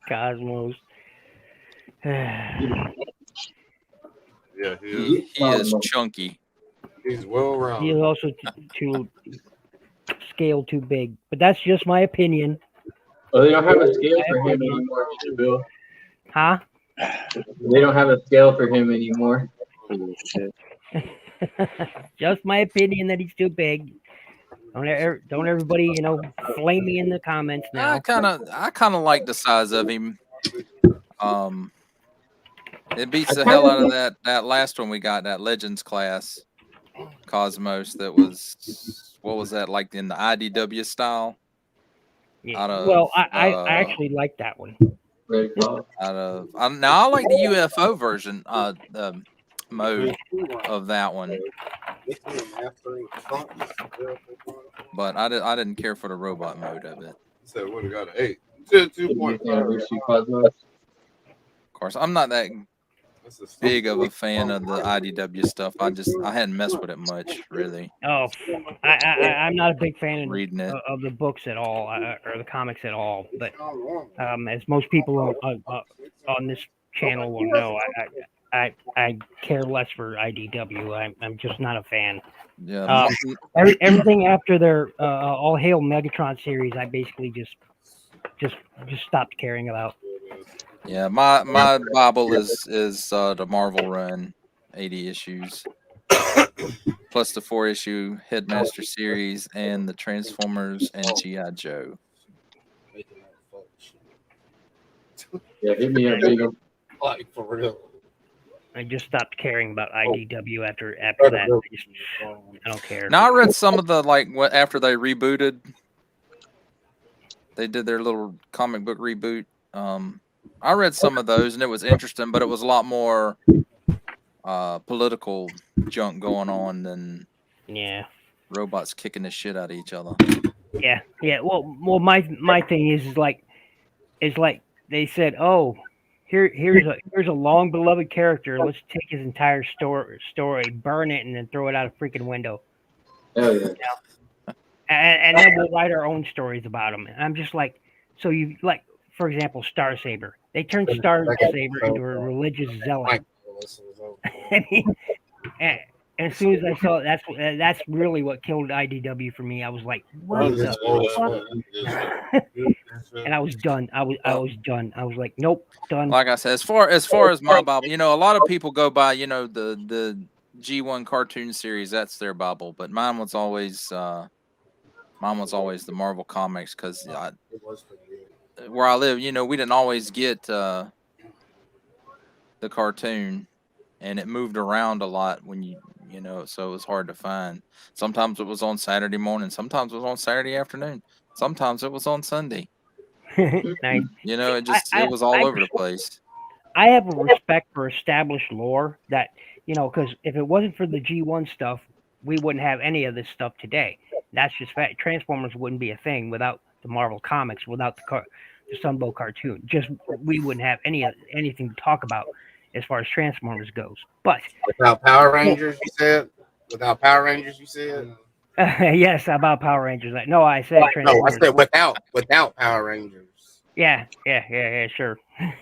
Cosmos. Yeah, he He is chunky. He's well He is rounded. also too scale too big, but that's just my opinion. Well, they don't have a scale for him anymore, Bill. Huh? They don't have a scale for him anymore. Just my opinion that he's too big. Don't everybody, flame me in the comments now. I kind of like the size of him. It beats the hell out of that last one we got, that Legends class Cosmos. That was, what was that, like in the IDW style? Yeah. I actually like that one. Now I like the UFO version, the mode of that one, but I didn't care for the robot mode of it. Said would have got an 8. 2.5. Of course, I'm not that big of a fan of the IDW stuff. I hadn't messed with it much, really. Oh, I'm not a big fan reading it of the books at all, or the comics at all. But as most people on this channel will know, I care less for IDW. I'm just not a fan. Yeah. Everything after their All Hail Megatron series, I basically just stopped caring about. Yeah, my Bible is the Marvel run, 80 issues, plus the 4-issue Headmaster series and the Transformers and G.I. Joe. Yeah, hit me up, big. Like for real. I just stopped caring about IDW after that. I don't care. Now I read some of the after they rebooted, they did their little comic book reboot. I read some of those and it was interesting, but it was a lot more political junk going on than robots kicking the shit out of each other. Yeah. Well, my thing is like they said, oh, here's a long beloved character. Let's take his entire story, burn it, and then throw it out a freaking window. Oh yeah. And then we'll write our own stories about him. And I'm just like, so you like, for example, Star Saber. They turned Star Saber into a religious zealot. I mean, and as soon as I saw it, that's really what killed IDW for me. I was like, what the fuck? And I was done. I was done. I was like, nope, done. Like I said, as far as my Bible, a lot of people go by, the G1 cartoon series. That's their Bible, but mine was always the Marvel comics because where I live, we didn't always get the cartoon, and it moved around a lot when so it was hard to find. Sometimes it was on Saturday morning, sometimes it was on Saturday afternoon, sometimes it was on Sunday. Nice. It was all over the place. I have a respect for established lore that, because if it wasn't for the G1 stuff, we wouldn't have any of this stuff today. That's just fact. Transformers wouldn't be a thing without the Marvel comics, without the Sunbow cartoon. Just we wouldn't have anything to talk about as far as Transformers goes. But without Power Rangers, you said. Without Power Rangers, you said. Yes, about Power Rangers. No, I said Transformers. No, I said without Power Rangers. Yeah, sure.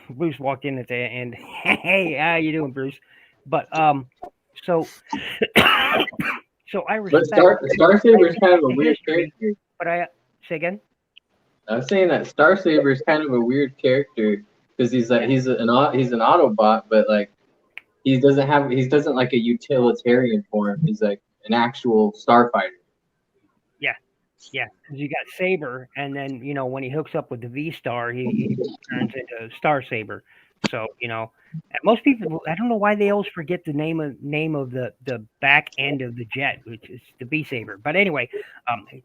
Bruce walked in at the end. Hey, how you doing, Bruce? But so I respect. But Star Saber is kind of a weird character. But I say again. I was saying that Star Saber is kind of a weird character because he's an Autobot, but like he doesn't like a utilitarian form. He's like an actual starfighter. Yeah, because you got Saber, and then when he hooks up with the V-Star, he turns into Star Saber. So and most people, I don't know why they always forget the name of the back end of the jet, which is the V-Saber. But anyway,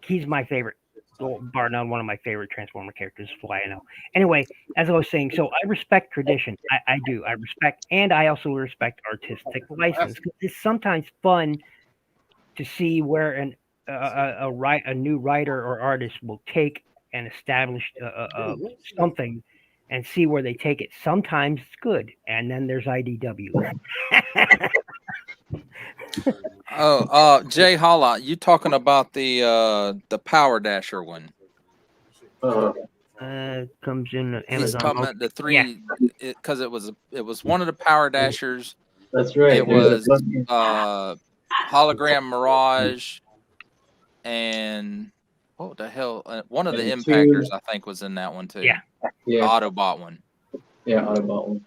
he's my favorite. bar none, one of my favorite Transformer characters, Fly. I know. Anyway, as I was saying, so I respect tradition. I do. I respect, and I also respect artistic license. 'Cause it's sometimes fun to see where a new writer or artist will take an established something and see where they take it. Sometimes it's good, and then there's IDW. Jay Holla, you talking about the Power Dasher one? Comes in He's Amazon. talking about the three, because it was one of the Power Dashers. That's right. It was Hologram Mirage, and what the hell? One of the And Impactors, I think, was in that one too. Yeah. The Autobot one. Yeah, Autobot one.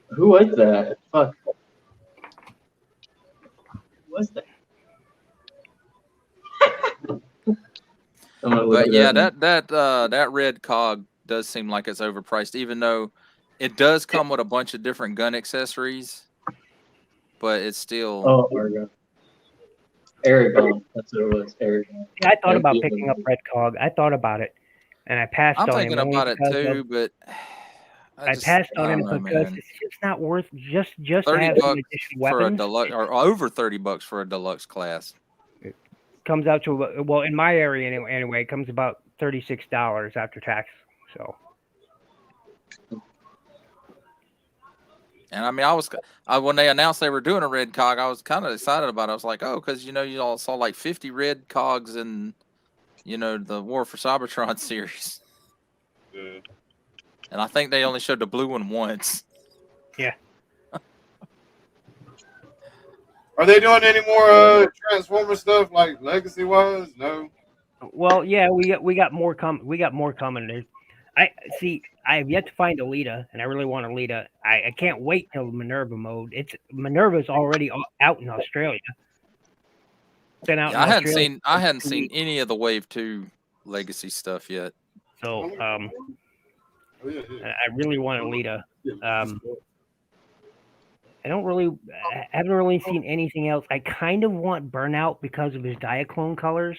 Who was that? Fuck. Who was that? But yeah, that red cog does seem like it's overpriced, even though it does come with a bunch of different gun accessories. But it's still. Oh my god. Aragon. That's what it was. Aragon. Yeah, I thought about picking up Red Cog. I thought about it, and I passed on him. I'm thinking about it too, but I passed on him because it's just not worth just $30 have some additional weapons for a deluxe, or over $30 for a deluxe class. It comes out to, well, in my area anyway, it comes about $36 after tax. So. And I mean, when they announced they were doing a red cog, I was kind of excited about it. I was like, oh, because you all saw like 50 red cogs in, the War for Cybertron series. Yeah. And I think they only showed the blue one once. Yeah. Are they doing any more Transformer stuff like legacy wise? No. Well, yeah, we got more coming. I see. I have yet to find Alita, and I really want Alita. I can't wait till Minerva mode. Minerva's already out in Australia. Been out. Yeah, I hadn't seen any of the Wave 2 legacy stuff yet. So I really want Alita. I haven't really seen anything else. I kind of want Burnout because of his Diaclone colors.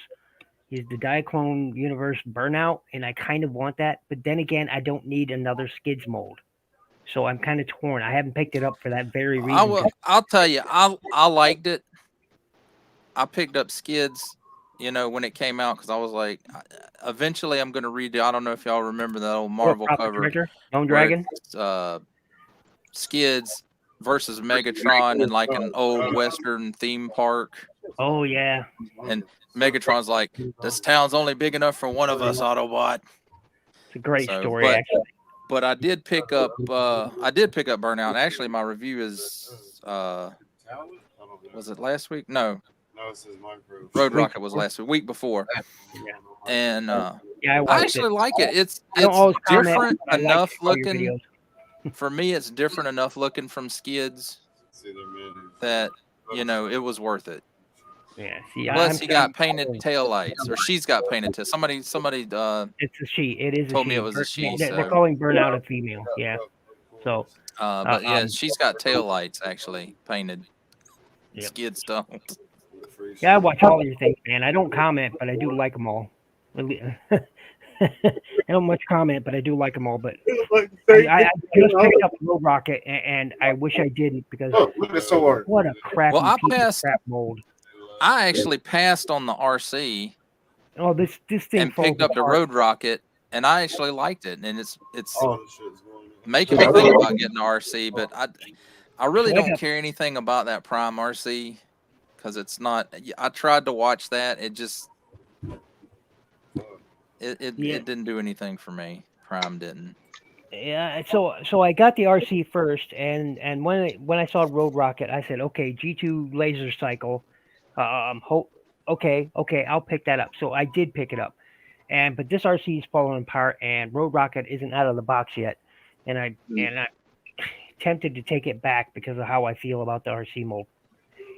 He's the Diaclone universe Burnout, and I kind of want that. But then again, I don't need another Skids mold. So I'm kind of torn. I haven't picked it up for that very reason. I'll tell you, I liked it. I picked up Skids, when it came out, because I was like, eventually I'm going to read it. I don't know if y'all remember that old Marvel cover. Lone Dragon? Skids versus Megatron in like an old Western theme park. Oh, yeah. And Megatron's like, this town's only big enough for one of us, Autobot. It's a great story, actually. But I did pick up Burnout. Actually, my review is was it last week? No, it says Micro. Road Rocket was last week before. And I actually like it. It's different enough looking. For me, it's different enough looking from Skids that it was worth it. Yeah. See, plus, he got painted tail lights, or she's got painted tail. Somebody. It's a she. It is. Told me it was a she. They're calling Burnout a female. Yeah. So. But yeah, she's got tail lights actually painted. Yep. Skids don't. Yeah, I watch all your things, man. I don't comment, but I do like them all. I don't much comment, but I do like them all. But I just picked up Road Rocket, and I wish I didn't because what a crappy piece of crap mold. I actually passed on the RC. Oh, this thing and picked up the Road Rocket, and I actually liked it, and it's making me think about getting the RC, but I really don't care anything about that Prime RC because it's not. I tried to watch that, it just it didn't do anything for me. Prime didn't. Yeah, so I got the RC first, and when I saw Road Rocket, I said, okay, G2 laser cycle. Okay, I'll pick that up. So I did pick it up, but this RC is falling apart, and Road Rocket isn't out of the box yet, and I'm tempted to take it back because of how I feel about the RC mold,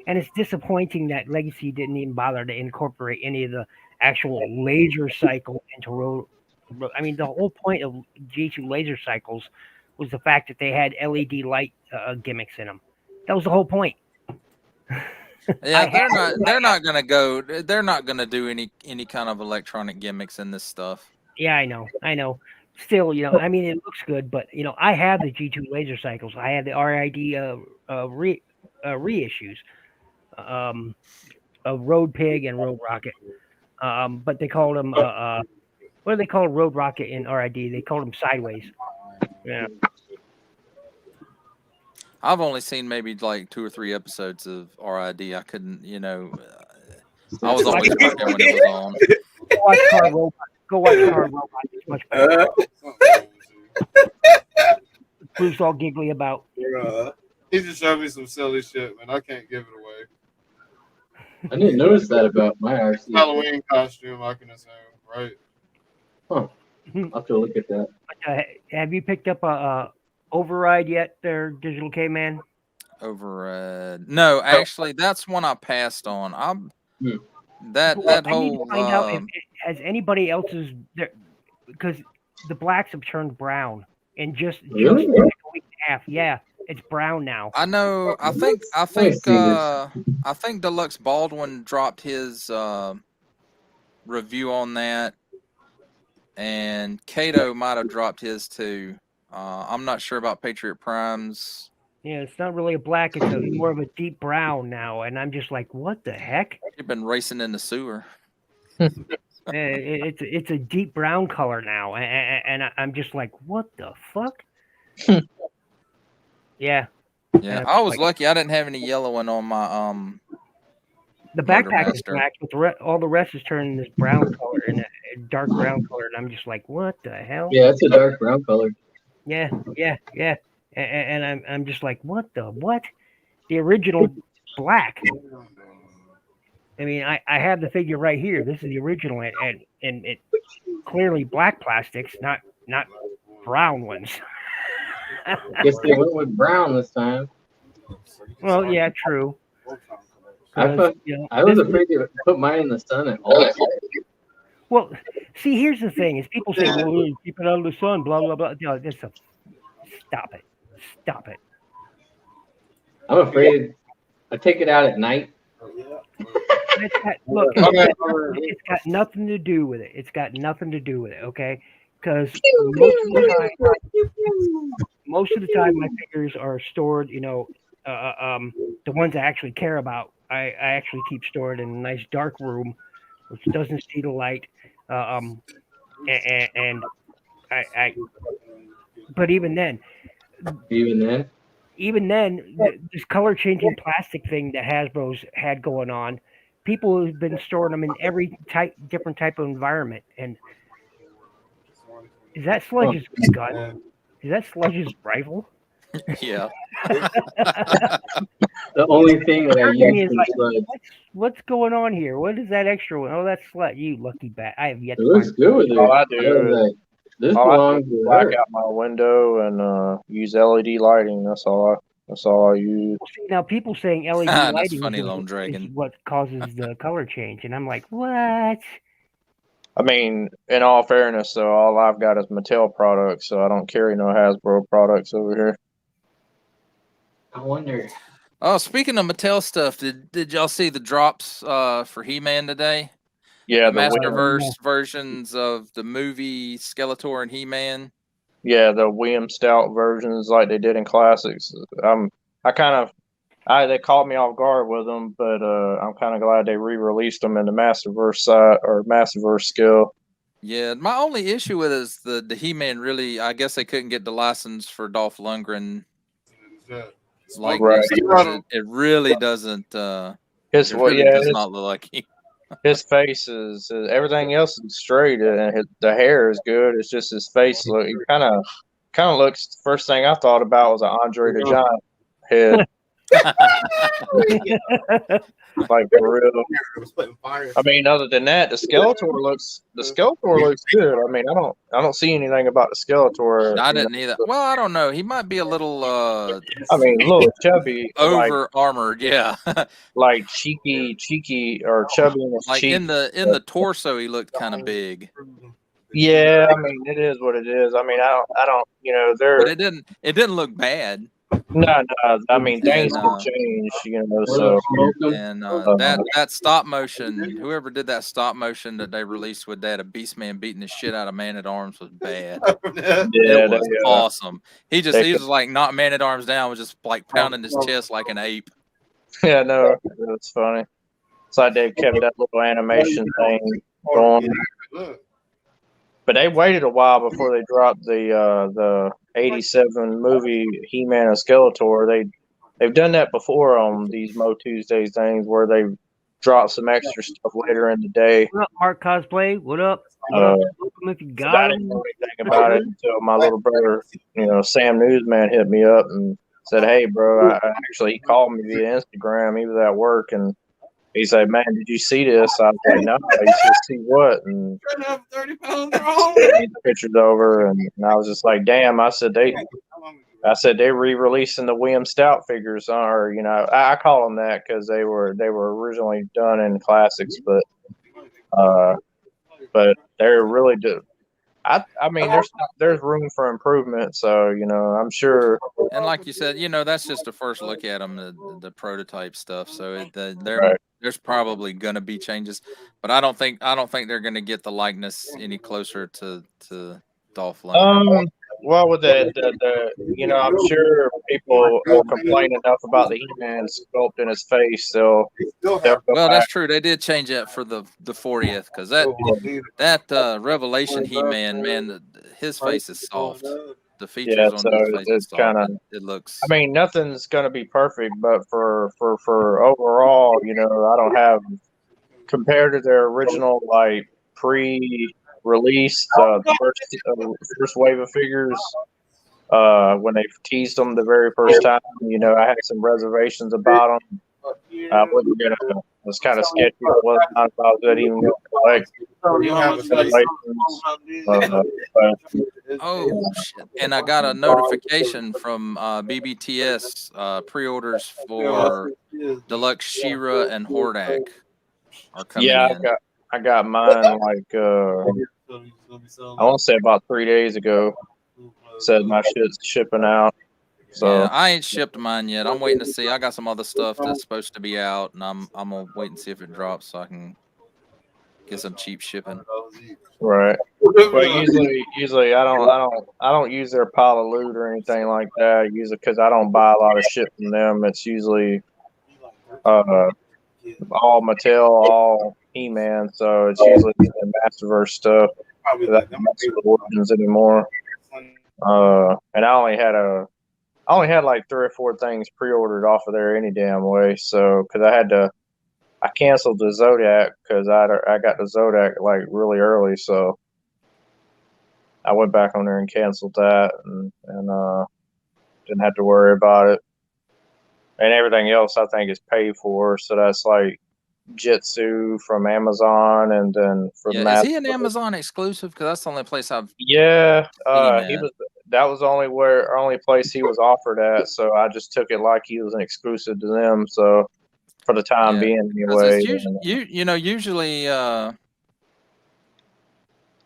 and it's disappointing that Legacy didn't even bother to incorporate any of the actual laser cycle into Road. I mean, the whole point of G2 laser cycles was the fact that they had LED light gimmicks in them. That was the whole point. Yeah, they're not gonna go. They're not gonna do any kind of electronic gimmicks in this stuff. Yeah, I know. Still, I mean, it looks good, but I have the G2 laser cycles. I have the RID reissues, um, of Road Pig and Road Rocket. But they called them what do they call Road Rocket in RID? They called them Sideways. Yeah. I've only seen maybe like 2 or 3 episodes of RID. I couldn't, I was always working when it was on. Go watch Car Robot. Go watch Car Robot. It's much better. Bruce all giggly about. He just showed me some silly shit, man. I can't give it away. I didn't notice that about my RC. Halloween costume I can assume, right? Huh. I'll have to look at that. Have you picked up a Override yet, there, Digital K-Man? Override? No, actually, that's one I passed on. That whole. Find out if has anybody else's there, because the blacks have turned brown in just like a week and a half. Yeah, it's brown now. I know. I think Deluxe Baldwin dropped his review on that, and Kato might have dropped his too. I'm not sure about Patriot Prime's. Yeah, it's not really a black; it's more of a deep brown now, and I'm just like, what the heck? You've been racing in the sewer. It's a deep brown color now, and I'm just like, what the fuck? Yeah. Yeah, I was lucky. I didn't have any yellowing on my The backpack is black, but all the rest is turning this brown color and a dark brown color, and I'm just like, what the hell? Yeah, it's a dark brown color. Yeah. And I'm just like, what? The original black. I mean, I have the figure right here. This is the original, and it clearly black plastics, not brown ones. Guess they went with brown this time. Well, yeah, true. I was afraid to put mine in the sun at all. Well, see, here's the thing: is people say, "Well, keep it out of the sun," blah blah blah. No, stop it. I'm afraid I take it out at night. Look, it's got nothing to do with it. Okay, because most of the time my figures are stored. The ones I actually care about, I actually keep stored in a nice dark room, which doesn't see the light. And I. But even then, this color changing plastic thing that Hasbro's had going on, people have been storing them in every different type of environment. And is that Sludge's gun? Is that Sludge's rifle? Yeah. The only thing that I use is Sludge. What's going on here? What is that extra one? Oh, that's Sludge. You lucky bat. I have yet to. It looks good with it. All I do is this belongs to black her. out my window and use LED lighting. That's all I use. Well, see, now people saying LED That's lighting funny, is Lone Dragon. what causes the color change, and I'm like, what? I mean, in all fairness, though, all I've got is Mattel products, so I don't carry no Hasbro products over here. I wonder. Oh, speaking of Mattel stuff, did y'all see the drops for He-Man today? Yeah, the Masterverse versions of the movie Skeletor and He-Man. Yeah, the William Stout versions like they did in Classics. They caught me off guard with them, but I'm kind of glad they re-released them in the Masterverse side or Masterverse scale. Yeah, my only issue with it is the He-Man really. I guess they couldn't get the license for Dolph Lundgren. Like right. It really doesn't. His it really yeah, does not look like him. His face is everything else is straight, and the hair is good. It's just his face look. He kind of looks. First thing I thought about was an Andre the Giant head. Like for real. I mean, other than that, the Skeletor looks good. I mean, I don't see anything about the Skeletor. I didn't either. Well, I don't know. He might be a little. I mean, a little chubby, over armored. Yeah, like cheeky or chubby in his like cheek. in the torso, he looked kind of big. Yeah, I mean, it is what it is. I mean, I don't. But it didn't look bad. No, I mean things And, can change, you know. What So up, Smoke 'em? And that stop motion, whoever did that stop motion that they released with that, a Beastman beating the shit out of Man at Arms was bad. yeah, It was they, awesome. He they was like not Man at Arms down, was just like pounding his chest like an ape. yeah, no, it's funny. It's like they kept that little animation thing going, Look, but they waited a while before they dropped the '87 movie He-Man and Skeletor. They've done that before on these Mo Tuesdays things where they drop some extra stuff later in the day. What up, Mark Cosplay? What up? What up? Welcome if you I got didn't him. know anything about it until my little brother, Sam Newsman, hit me up and said, "Hey, bro, he called me via Instagram. He was at work and he said, man, did you see this?" I was like, no. He said, see what? And 30 pounds sent me the pictures over, and I was just like, damn. I said they re-releasing the William Stout figures, or I call them that because they were originally done in classics, but they're really good. I mean, there's room for improvement, so I'm sure. And like you said, that's just the first look at them, the prototype stuff. So Right. there's probably going to be changes, but I don't think they're going to get the likeness any closer to Dolph Lundgren. Well, with I'm sure people will complain enough about the He-Man sculpt in his face, they'll go Well, back. that's true. They did change that for the 40th because that Revelation He-Man, man, his face is soft. The features Yeah, on so his face is it's soft. kind of. It looks. I mean, nothing's gonna be perfect, but for overall, I don't have compared to their original like pre-release first wave of figures. When they teased them the very first time, I had some reservations about them. I wasn't gonna. It was kind of sketchy. It wasn't about that even gonna collect. Oh shit! And I got a notification from BBTS pre-orders for Deluxe She-Ra and Hordak are coming Yeah, in. I got mine like I want to say about 3 days ago. Said my shit's shipping out. So Yeah, I ain't shipped mine yet. I'm waiting to see. I got some other stuff that's supposed to be out, and I'm gonna wait and see if it drops so I can get some cheap shipping. right. Well, usually I don't use their pile of loot or anything like that. Usually because I don't buy a lot of shit from them. It's usually all Mattel, all He-Man. So it's usually the Masterverse stuff. I don't mess with Origins anymore. And I only had like 3 or 4 things pre-ordered off of there any damn way. So because I canceled the Zodiac because I got the Zodiac like really early, so I went back on there and canceled that and didn't have to worry about it. And everything else I think is paid for, so that's like Jitsu from Amazon, and then from is he an Amazon exclusive? Because that's the only place I've he was. That was the only place he was offered at, so I just took it like he was an exclusive to them. So for the time being, anyway. Usually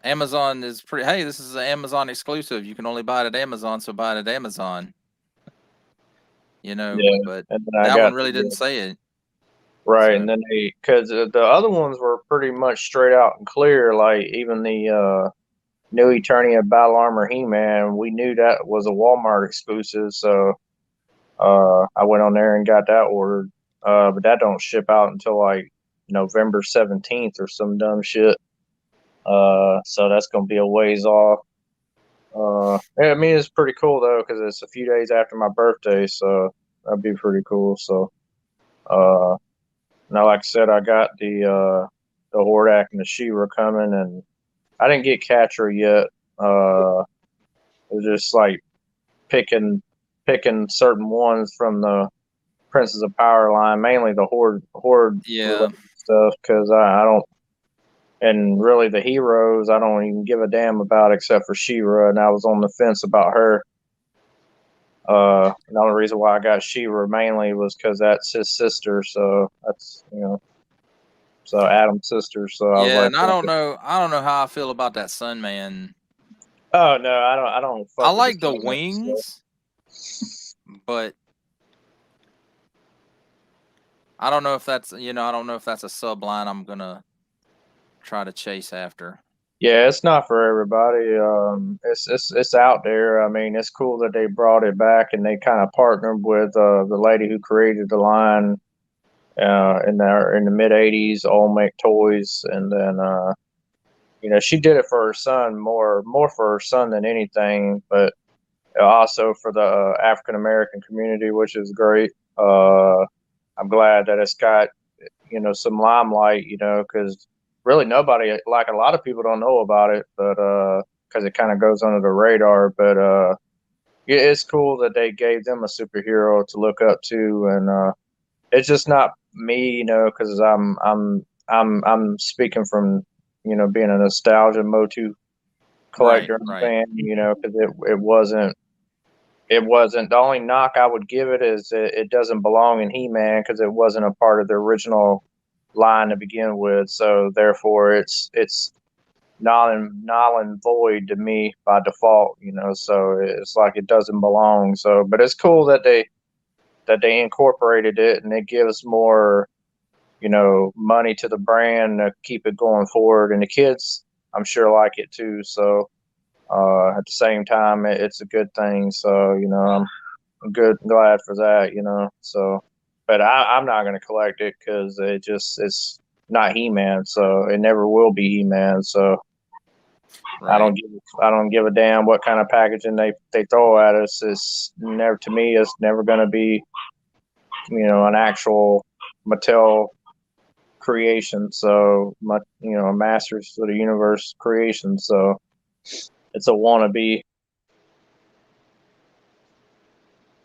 Amazon is pretty. Hey, this is an Amazon exclusive. You can only buy it at Amazon, so buy it at Amazon. But that one really didn't say it. Right, So. and then because the other ones were pretty much straight out and clear. Like even the New Eternia Battle Armor He-Man, we knew that was a Walmart exclusive, so I went on there and got that ordered. But that don't ship out until like November 17th or some dumb shit. So that's gonna be a ways off. I mean, it's pretty cool though because it's a few days after my birthday, so that'd be pretty cool. So, now like I said, I got the Hordak and the She-Ra coming, and I didn't get Catcher yet. It was just like picking certain ones from the Princess of Power line, mainly the Horde stuff, because I don't. And really, the heroes, I don't even give a damn about except for She-Ra, and I was on the fence about her. The only reason why I got She-Ra mainly was because that's his sister, so that's so Adam's sister. So I was like, and I don't know how I feel about that Sun Man. Oh no, I don't. I like the wings, but I don't know if that's I don't know if that's a subline I'm gonna try to chase after. Yeah, it's not for everybody. It's out there. I mean, it's cool that they brought it back and they kind of partnered with the lady who created the line in the mid '80s, Olmec Toys, and then she did it for her son more for her son than anything, but also for the African American community, which is great. I'm glad that it's got some limelight, because really nobody, like a lot of people don't know about it, but because it kind of goes under the radar. But yeah, it's cool that they gave them a superhero to look up to, and it's just not me, because I'm speaking from being a nostalgia Motu collector and Right. fan, because it wasn't the only knock I would give it is it doesn't belong in He-Man because it wasn't a part of the original line to begin with. So therefore, it's null and void to me by default. So it's like it doesn't belong. So, but it's cool that they incorporated it and it gives more money to the brand to keep it going forward, and the kids I'm sure like it too. So at the same time, it's a good thing. So I'm glad for that. So, but I'm not going to collect it because it's not He-Man, so it never will be He-Man. So Right. I don't give a damn what kind of packaging they throw at us. It's never, to me, it's never going to be an actual Mattel creation. So a Masters of the Universe creation. So it's a wannabe,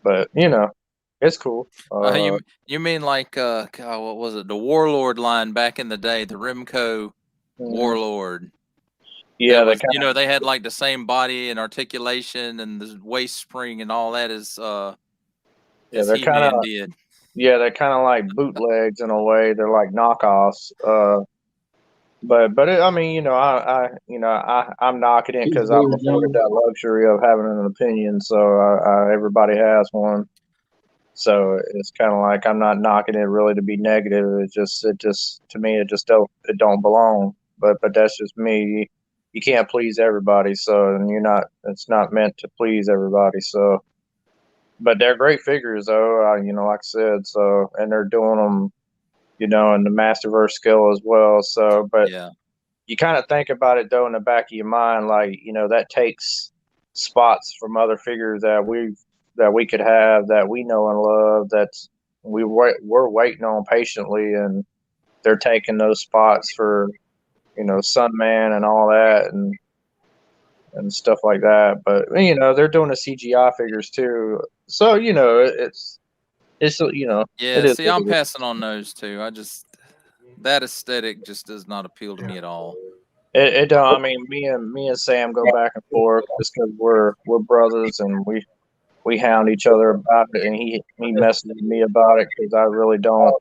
but it's cool. You mean like God, what was it? The Warlord line back in the day, the Remco Warlord. Yeah, was, they had like the same body and articulation and the waist spring and all that as they're He-Man did. Yeah, they're kind of like bootlegs in a way. They're like knockoffs. But I mean, I'm knocking it because I'm afforded that luxury of having an opinion. So everybody has one. So it's kind of like I'm not knocking it really to be negative. It just to me it don't belong. But that's just me. You can't please everybody. So and it's not meant to please everybody. So, but they're great figures though. Like I said. So and they're doing them. In the Masterverse scale as well. So, but yeah, you kind of think about it though in the back of your mind, like that takes spots from other figures that we could have that we know and love. That's we're waiting on patiently, and they're taking those spots for Sunman and all that and stuff like that. But they're doing the CGI figures too, so it's yeah. it is See, I'm passing on those too. That aesthetic just does not appeal to me at all. It don't. I mean, me and Sam go back and forth just because we're brothers and we hound each other about it, and he messes with me about it because I really don't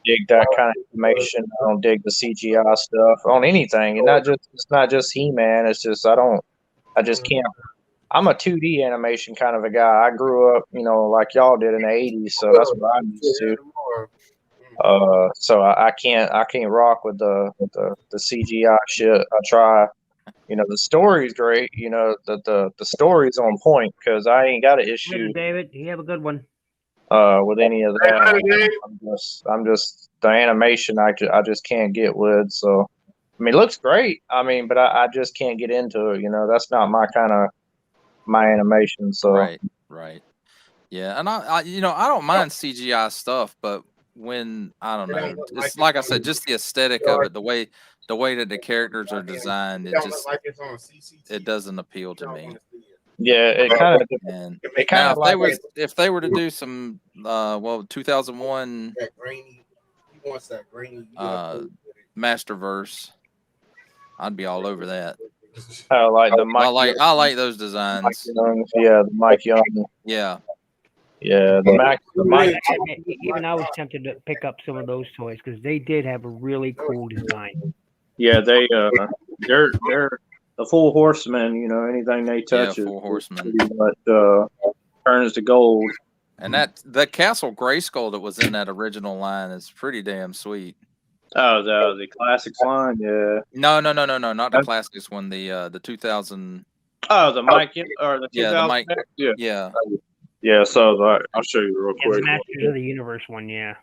dig that kind of information. I don't dig the CGI stuff on anything, and it's not just He-Man. It's just I just can't. I'm a 2D animation kind of a guy. I grew up, like y'all did in the '80s, so that's what I'm used to. So I can't rock with the CGI shit. I try. The story's great. The story's on point because I ain't got an issue. Later, David, you have a good one. With any of that, I'm just the animation. I just can't get with. So, I mean, it looks great. I mean, but I just can't get into it. That's not my kind of my animation. So right. Yeah, and I don't mind CGI stuff, but when I don't know, it's like I said, just the aesthetic of it, the way that the characters are designed, it doesn't appeal to me. Yeah, it kind of. Now, if they were to do some 2001 Masterverse, I'd be all over that. Like the Mike. I like those designs. Yeah, the Mike Young. Yeah. Yeah, Even I was tempted to pick up some of those toys because they did have a really cool design. Yeah, they're the full horsemen. Anything they touch Full horsemen. pretty much turns to gold. And that the Castle Grayskull that was in that original line is pretty damn sweet. Oh, the classics line, yeah. No, not the classics one. The 2000. Oh, the Mike or the 2000. Yeah, the Mike. Yeah, Yeah. yeah. So I'll show you real Yeah, the quick. Masters of the Universe one, yeah.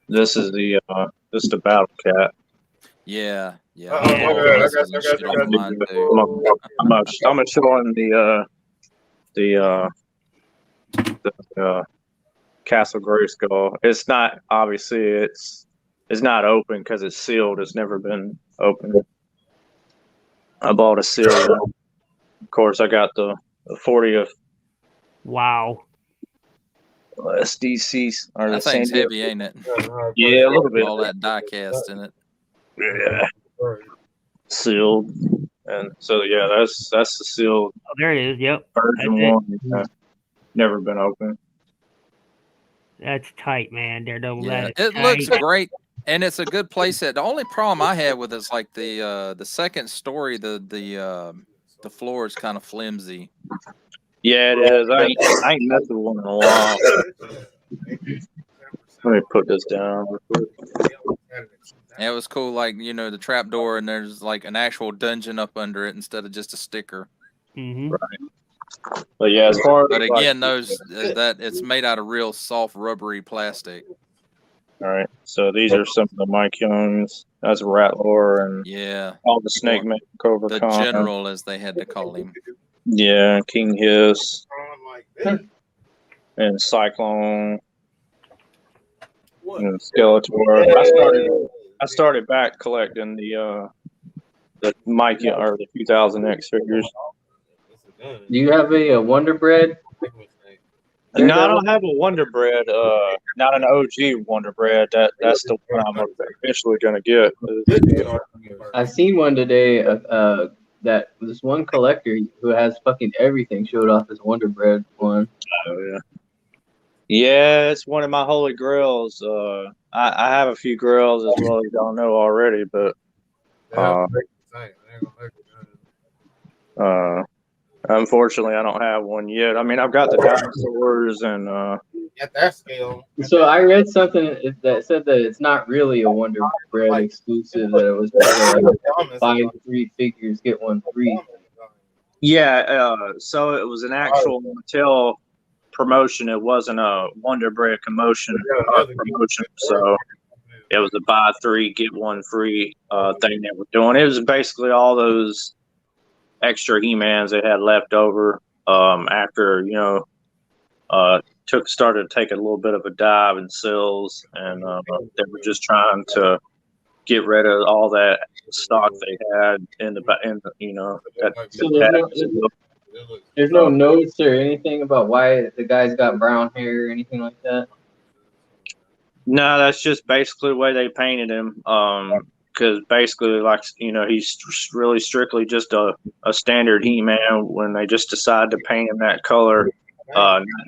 This is the Battle Cat. Yeah. Look at that. I got you. Mine too. I'm gonna show him the Castle Grayskull. It's not obviously it's not open because it's sealed. It's never been opened. I bought a seal. Of course, I got the 40th Wow. SDC or the That thing's San Diego. heavy, ain't it? Yeah, a little bit. All that die cast in it. Yeah, sealed. And so yeah, that's the sealed Oh, there it is. Yep. version That's one. Yeah. Never been open. That's tight, man. Daredevil. Yeah, That is it looks tight. great, and it's a good playset. The only problem I had with it is like the second story, the floor is kind of flimsy. Yeah, it is. I ain't messed with one in a while. Let me put this down real quick. And it was cool, like the trap door, and there's like an actual dungeon up under it instead of just a sticker. Mm-hmm. Right. But yeah, as far as But again, that it's made out of real soft, rubbery plastic. all right. So these are some of the Mike Youngs. That's Rattler and Yeah, all the Snake Man, Cobra the Khan. general, as they had to call him. Yeah, King Hiss and Cyclone and Skeletor. I started back collecting the Mike or the 2000X figures. Do you have a Wonder Bread? No, I don't have a Wonder Bread. Not an OG Wonder Bread. That's the one I'm eventually gonna get. I seen one today. That this one collector who has fucking everything showed off his Wonder Bread one. Oh yeah. Yeah, it's one of my holy grails. I have a few grails as well as y'all know already, but unfortunately I don't have one yet. I mean, I've got the dinosaurs and At that scale. So I read something that said that it's not really a Wonder Bread exclusive. That it was like buy 3 figures get one free. yeah, so it was an actual Mattel promotion. It wasn't a Wonder Bread promotion. So it was a buy 3 get 1 free thing they were doing. It was basically all those extra He-Mans they had left over after started taking a little bit of a dive in sales, and they were just trying to get rid of all that stock they had in the There's no notes or anything about why the guy's got brown hair or anything like that. No, that's just basically the way they painted him. Because basically, he's really strictly just a standard He-Man. When they just decide to paint him that color,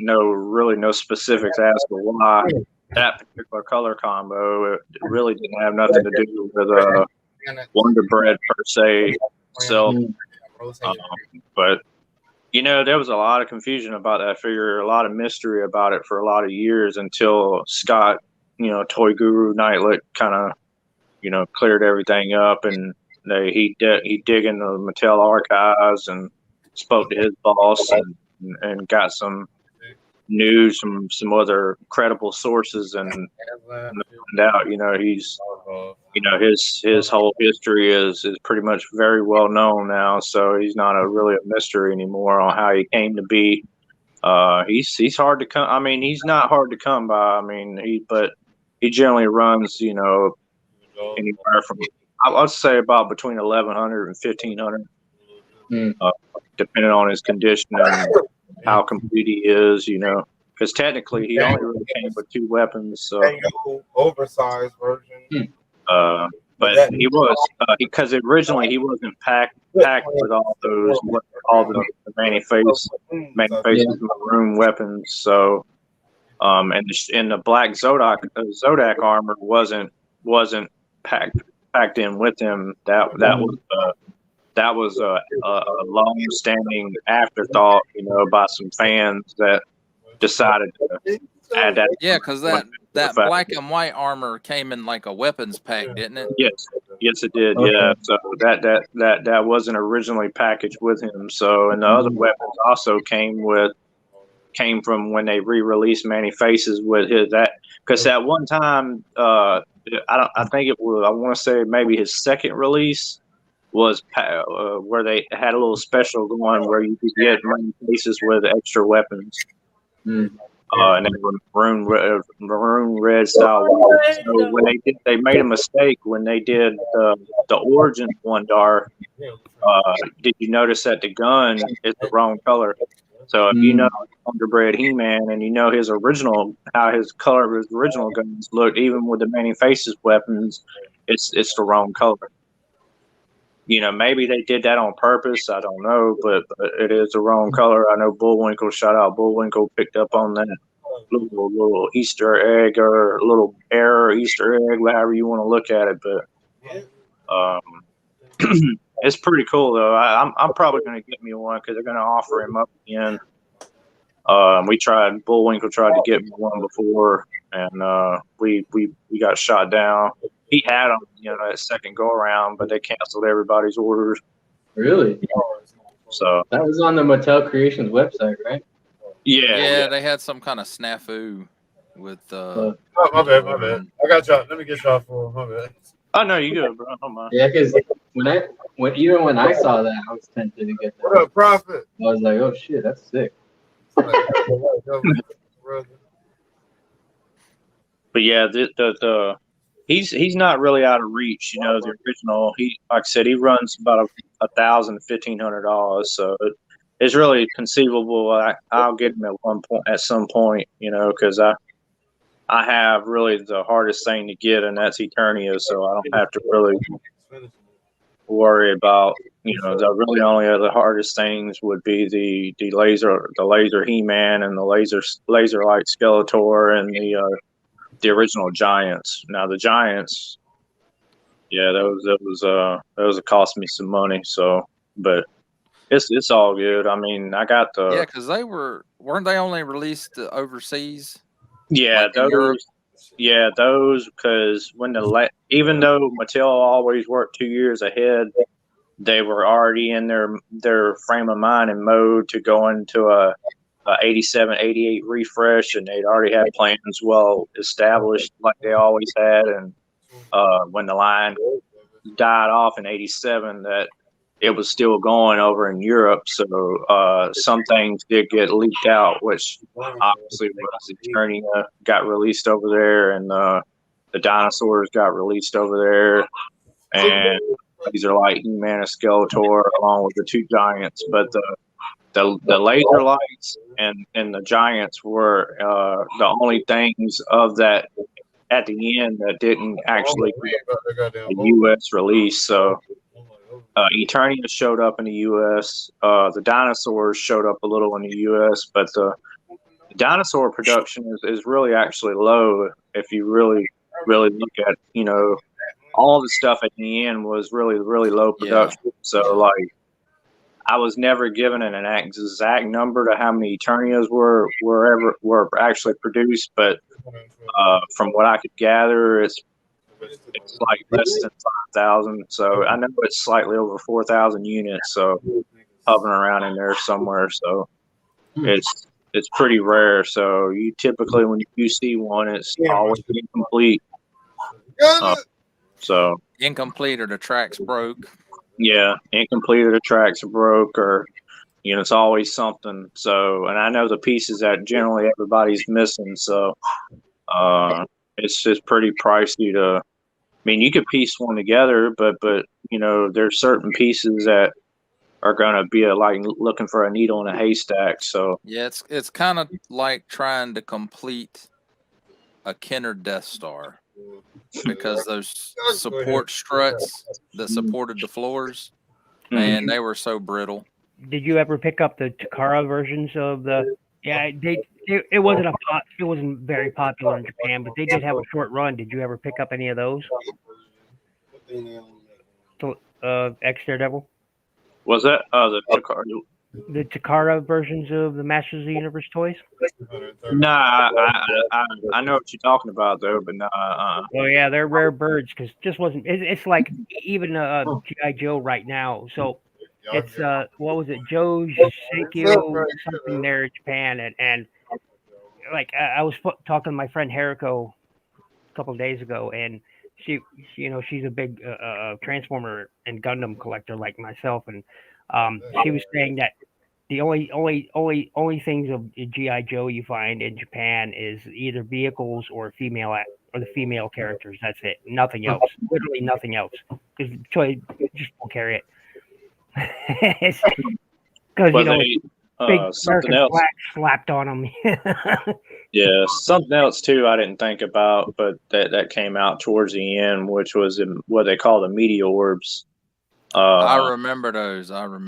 no specifics as to why that particular color combo. It really didn't have nothing to do with Wonder Bread per se. So, but there was a lot of confusion about that figure, a lot of mystery about it for a lot of years until Scott, Toy Guru Knightlet, kind of cleared everything up, and he dig into the Mattel archives and spoke to his boss and got some news from some other credible sources, and found out he's his whole history is pretty much very well known now, so he's not really a mystery anymore on how he came to be. He's hard to come. I mean, he's not hard to come by. I mean, but he generally runs anywhere from I'd say about between 1,100 and 1,500, depending on his condition and how complete he is. Because technically he only really came with 2 weapons. So oversized version. But he was because originally he wasn't packed with all the many faces maroon weapons. So and the black Zodiac armor wasn't packed in with him. That was a long-standing afterthought, by some fans that decided to add that. Yeah, because that black and white armor came in like a weapons pack, didn't it? Yes, it did. Okay. Yeah, so that wasn't originally packaged with him. So, and the other weapons also came from when they re-released Manny Faces with his that, because at one time, I think it was, I want to say maybe his second release was where they had a little special going where you could get Manny Faces with extra weapons. And they were maroon red style. So when they made a mistake when they did the Origin one, Dar. Did you notice that the gun is the wrong color? So if you know Underbred He-Man and you know his original, how his color of his original guns looked, even with the Manny Faces weapons, it's the wrong color. You know, maybe they did that on purpose. I don't know, but it is the wrong color. I know Bullwinkle, shout out Bullwinkle, picked up on that little Easter egg or a little error, Easter egg, however you want to look at it. But it's pretty cool though. I'm probably going to get me one because they're going to offer him up again. Bullwinkle tried to get me one before, and we got shot down. He had them, that second go around, but they canceled everybody's orders. Really? So that was on the Mattel Creations website, right? Yeah, they had some kind of snafu with. Oh, my bad. I got y'all. Let me get y'all for my bad. Oh no, you good, bro. Don't mind. Yeah, because when I saw that, I was tempted to get that. What up, Prophet? I was like, oh shit, that's sick. But yeah, he's not really out of reach. The original. He, like I said, he runs about $1,000-$1,500. So it's really conceivable. I'll get him at some point. Because I have really the hardest thing to get, and that's Eternia. So I don't have to really worry about. The really only other hardest things would be the laser He-Man and the laser light Skeletor and the original Giants. Now the Giants, yeah, those cost me some money. So, but it's all good. I mean, I got the because weren't they only released overseas? Yeah, those because when even though Mattel always worked 2 years ahead, they were already in their frame of mind and mode to go into a 87, 88 refresh, and they'd already had plans well established like they always had. And when the line died off in 87, that it was still going over in Europe. So some things did get leaked out, which obviously was Eternia got released over there, and the dinosaurs got released over there, and these are like He-Man and Skeletor along with the two Giants. But the laser lights and the Giants were the only things of that at the end that didn't actually get a U.S. release. So Eternia showed up in the U.S. The dinosaurs showed up a little in the U.S., but the dinosaur production is really actually low if you really look at, all the stuff at the end was really, really low production. Yeah. So, like, I was never given an exact number to how many Eternias were actually produced, but from what I could gather, it's like less than 5,000. So I know it's slightly over 4,000 units. So hovering around in there somewhere. So it's pretty rare. So you typically, when you see one, it's always incomplete. So incomplete, or the tracks broke. Yeah, incomplete, or the tracks are broke, or it's always something. So, and I know the pieces that generally everybody's missing. So it's just pretty pricey to. I mean, you could piece one together, but there's certain pieces that are gonna be like looking for a needle in a haystack. So yeah, it's kind of like trying to complete a Kenner Death Star, because those support struts that supported the floors, man, they were so brittle. Did you ever pick up the Takara versions of the? Yeah, it wasn't very popular in Japan, but they did have a short run. Did you ever pick up any of those? X Daredevil? Was that the Takara? The Takara versions of the Masters of the Universe toys. Nah, I know what you're talking about though, but nah. Oh yeah, they're rare birds because just wasn't. It's like even GI Joe right now. So it's what was it, Joe Seikyo something there in Japan, and like I was talking to my friend Hariko a couple of days ago, and she she's a big Transformer and Gundam collector like myself, and she was saying that the only things of GI Joe you find in Japan is either vehicles or or the female characters. That's it. Nothing else. Literally nothing else. Because toy just won't carry it. Because Well, big something American else. flag slapped on them. Yeah, something else too I didn't think about, but that came out towards the end, which was what they call the meteor orbs. I remember those. Because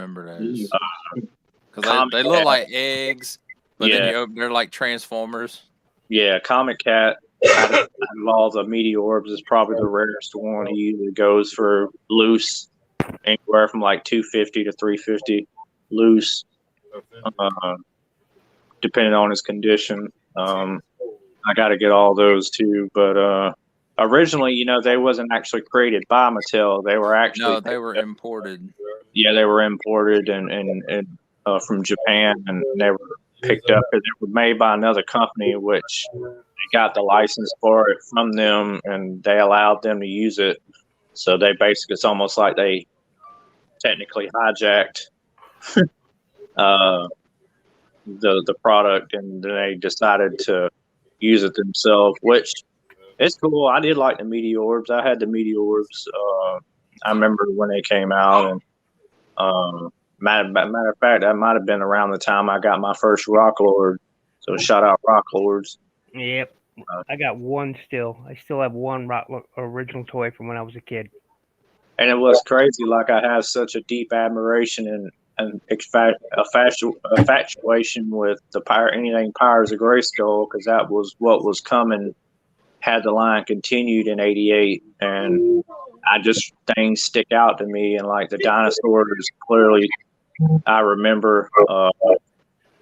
they look like eggs, but then you open, they're like Transformers. Yeah, Comic Cat out of all the meteor orbs is probably the rarest one. He usually goes for loose, anywhere from like 250 to 350 loose, depending on his condition. I got to get all those too, but originally, they wasn't actually created by Mattel. They were actually they were imported. Yeah, they were imported and from Japan, and they were picked up. They were made by another company, which they got the license for it from them, and they allowed them to use it. So they basically, it's almost like they technically hijacked the product, and they decided to use it themselves, which it's cool. I did like the meteor orbs. I had the meteor orbs. I remember when they came out, and matter of fact, that might have been around the time I got my first Rock Lord. So shout out Rock Lords. Yep, I got one still. I still have one original toy from when I was a kid. And it was crazy. Like, I have such a deep admiration and infatuation with anything Pirates of Grayskull, because that was what was coming. Had the line continued in '88, and things stick out to me, and like the dinosaurs, clearly I remember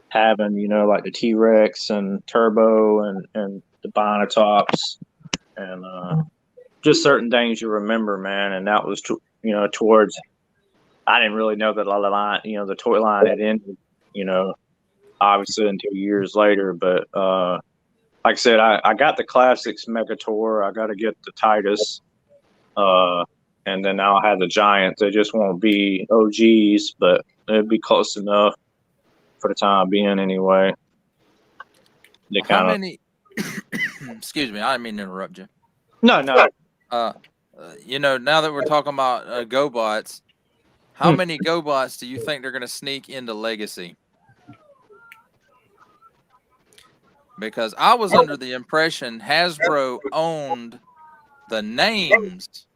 having, like the T-Rex and Turbo and the Bonatops, and just certain things you remember, man. And that was towards, I didn't really know that the line, the toy line had ended, obviously until years later. But like I said, I got the classics Megator. I got to get the Titus, and then now I have the Giants. They just won't be OGs, but it'd be close enough for the time being, anyway. How many? Excuse me, I didn't mean to interrupt you. No. Now that we're talking about GoBots, how many GoBots do you think they're going to sneak into Legacy? Because I was under the impression Hasbro owned the names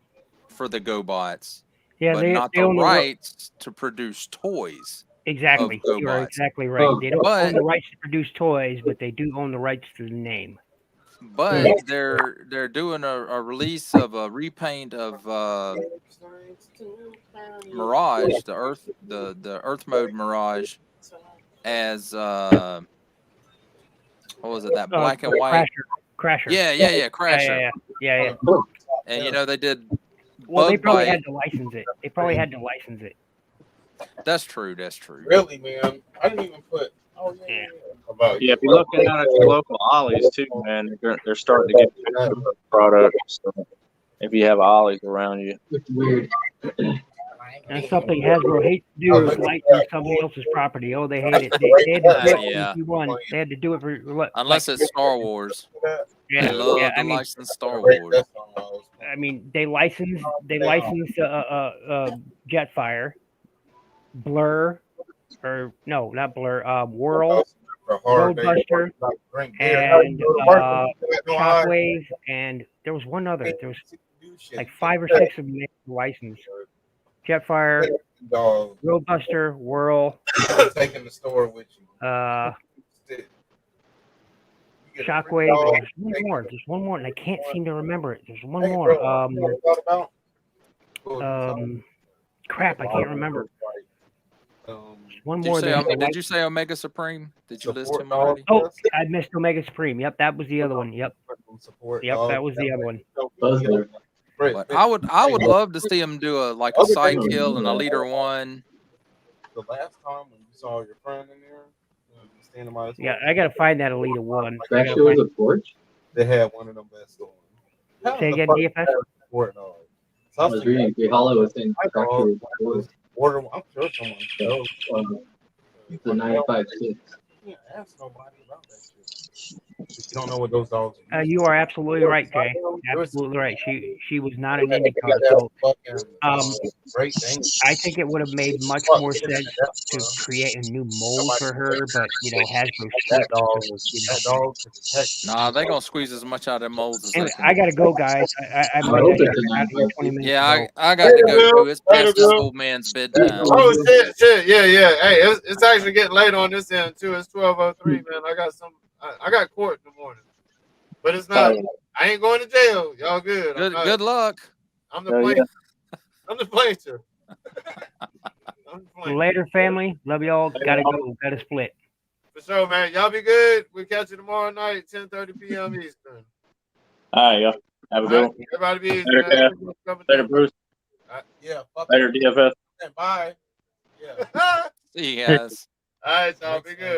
for the GoBots, but not the rights to produce toys. Exactly. You're exactly right. They don't own the rights to produce toys, but they do own the rights to the name. But they're doing a release of a repaint of Mirage, the Earth mode Mirage, as what was it, that black and white Crasher? Yeah, Crasher. Yeah. And they did. Well, they probably had to license it. That's true. Really, man. I didn't even put. Oh yeah. Yeah, if you're looking at the local Ollies too, man, they're starting to get products. So if you have Ollies around you, it's weird. And something Hasbro hates to do is license somebody else's property. Oh, they hate it. They had to do it They had to do it for unless it's Star Wars. Yeah, they love to license Star Wars. I mean, they licensed Jetfire, Blur, or no, not Blur. Whirl, Roadbuster, and Shockwave, and there was one other. There was like 5 or 6 of them licensed. Jetfire, Roadbuster, Whirl. Taking the store with you. Shockwave. There's one more, and I can't seem to remember it. There's one more. Crap, I can't remember. One Did you more say, than did you say Omega Supreme? Did you list Support him dog. already? Oh, I missed Omega Supreme. Yep, that was the other one. Yep, Support yep, dog. that was the other one. Buzzler. But I would love to see him do a Other side than- kill and a leader one. The last time when you saw your friend in there, standing by his Yeah, horse, I gotta find that Elite one. That shit was a porch. they had one of them best going. Say again, DFS. Support dog. I was reading Free Hollow was saying I Fracture thought was porch. order. I'm sure someone knows. The 95.6. You can't ask nobody about that shit. If you don't know what those dogs are. You are absolutely right, Jay. Absolutely right. She was not an Indy car, so Great thing. I think it would have made much more sense to create a new mold for her. But you know, Hasbro That switched. dog So, was you know. that dog to protect. Nah, they gonna squeeze as much out of them molds as Anyway, they can. I gotta go, guys. I I hope it's a got here 20 minutes Yeah, ago. I got to go too. It's Later, past this Bill. old man's bedtime. Oh shit, yeah. Hey, it's actually getting late on this end too. It's 12:03, man. I got court in the morning, but it's not. I ain't going to jail. Y'all good? Good luck. I'm the plaintiff. I'm the plaintiff. Later, family. Love y'all. Gotta go. Gotta split. For sure, man. Y'all be good. We'll catch you tomorrow night, 10:30 p.m. Eastern. All right, yeah. Have a good one. Everybody be easy, Later, man. Later, Bruce. Yeah. Later, DFS. Bye. Yeah. See you guys. All right, y'all. Be good.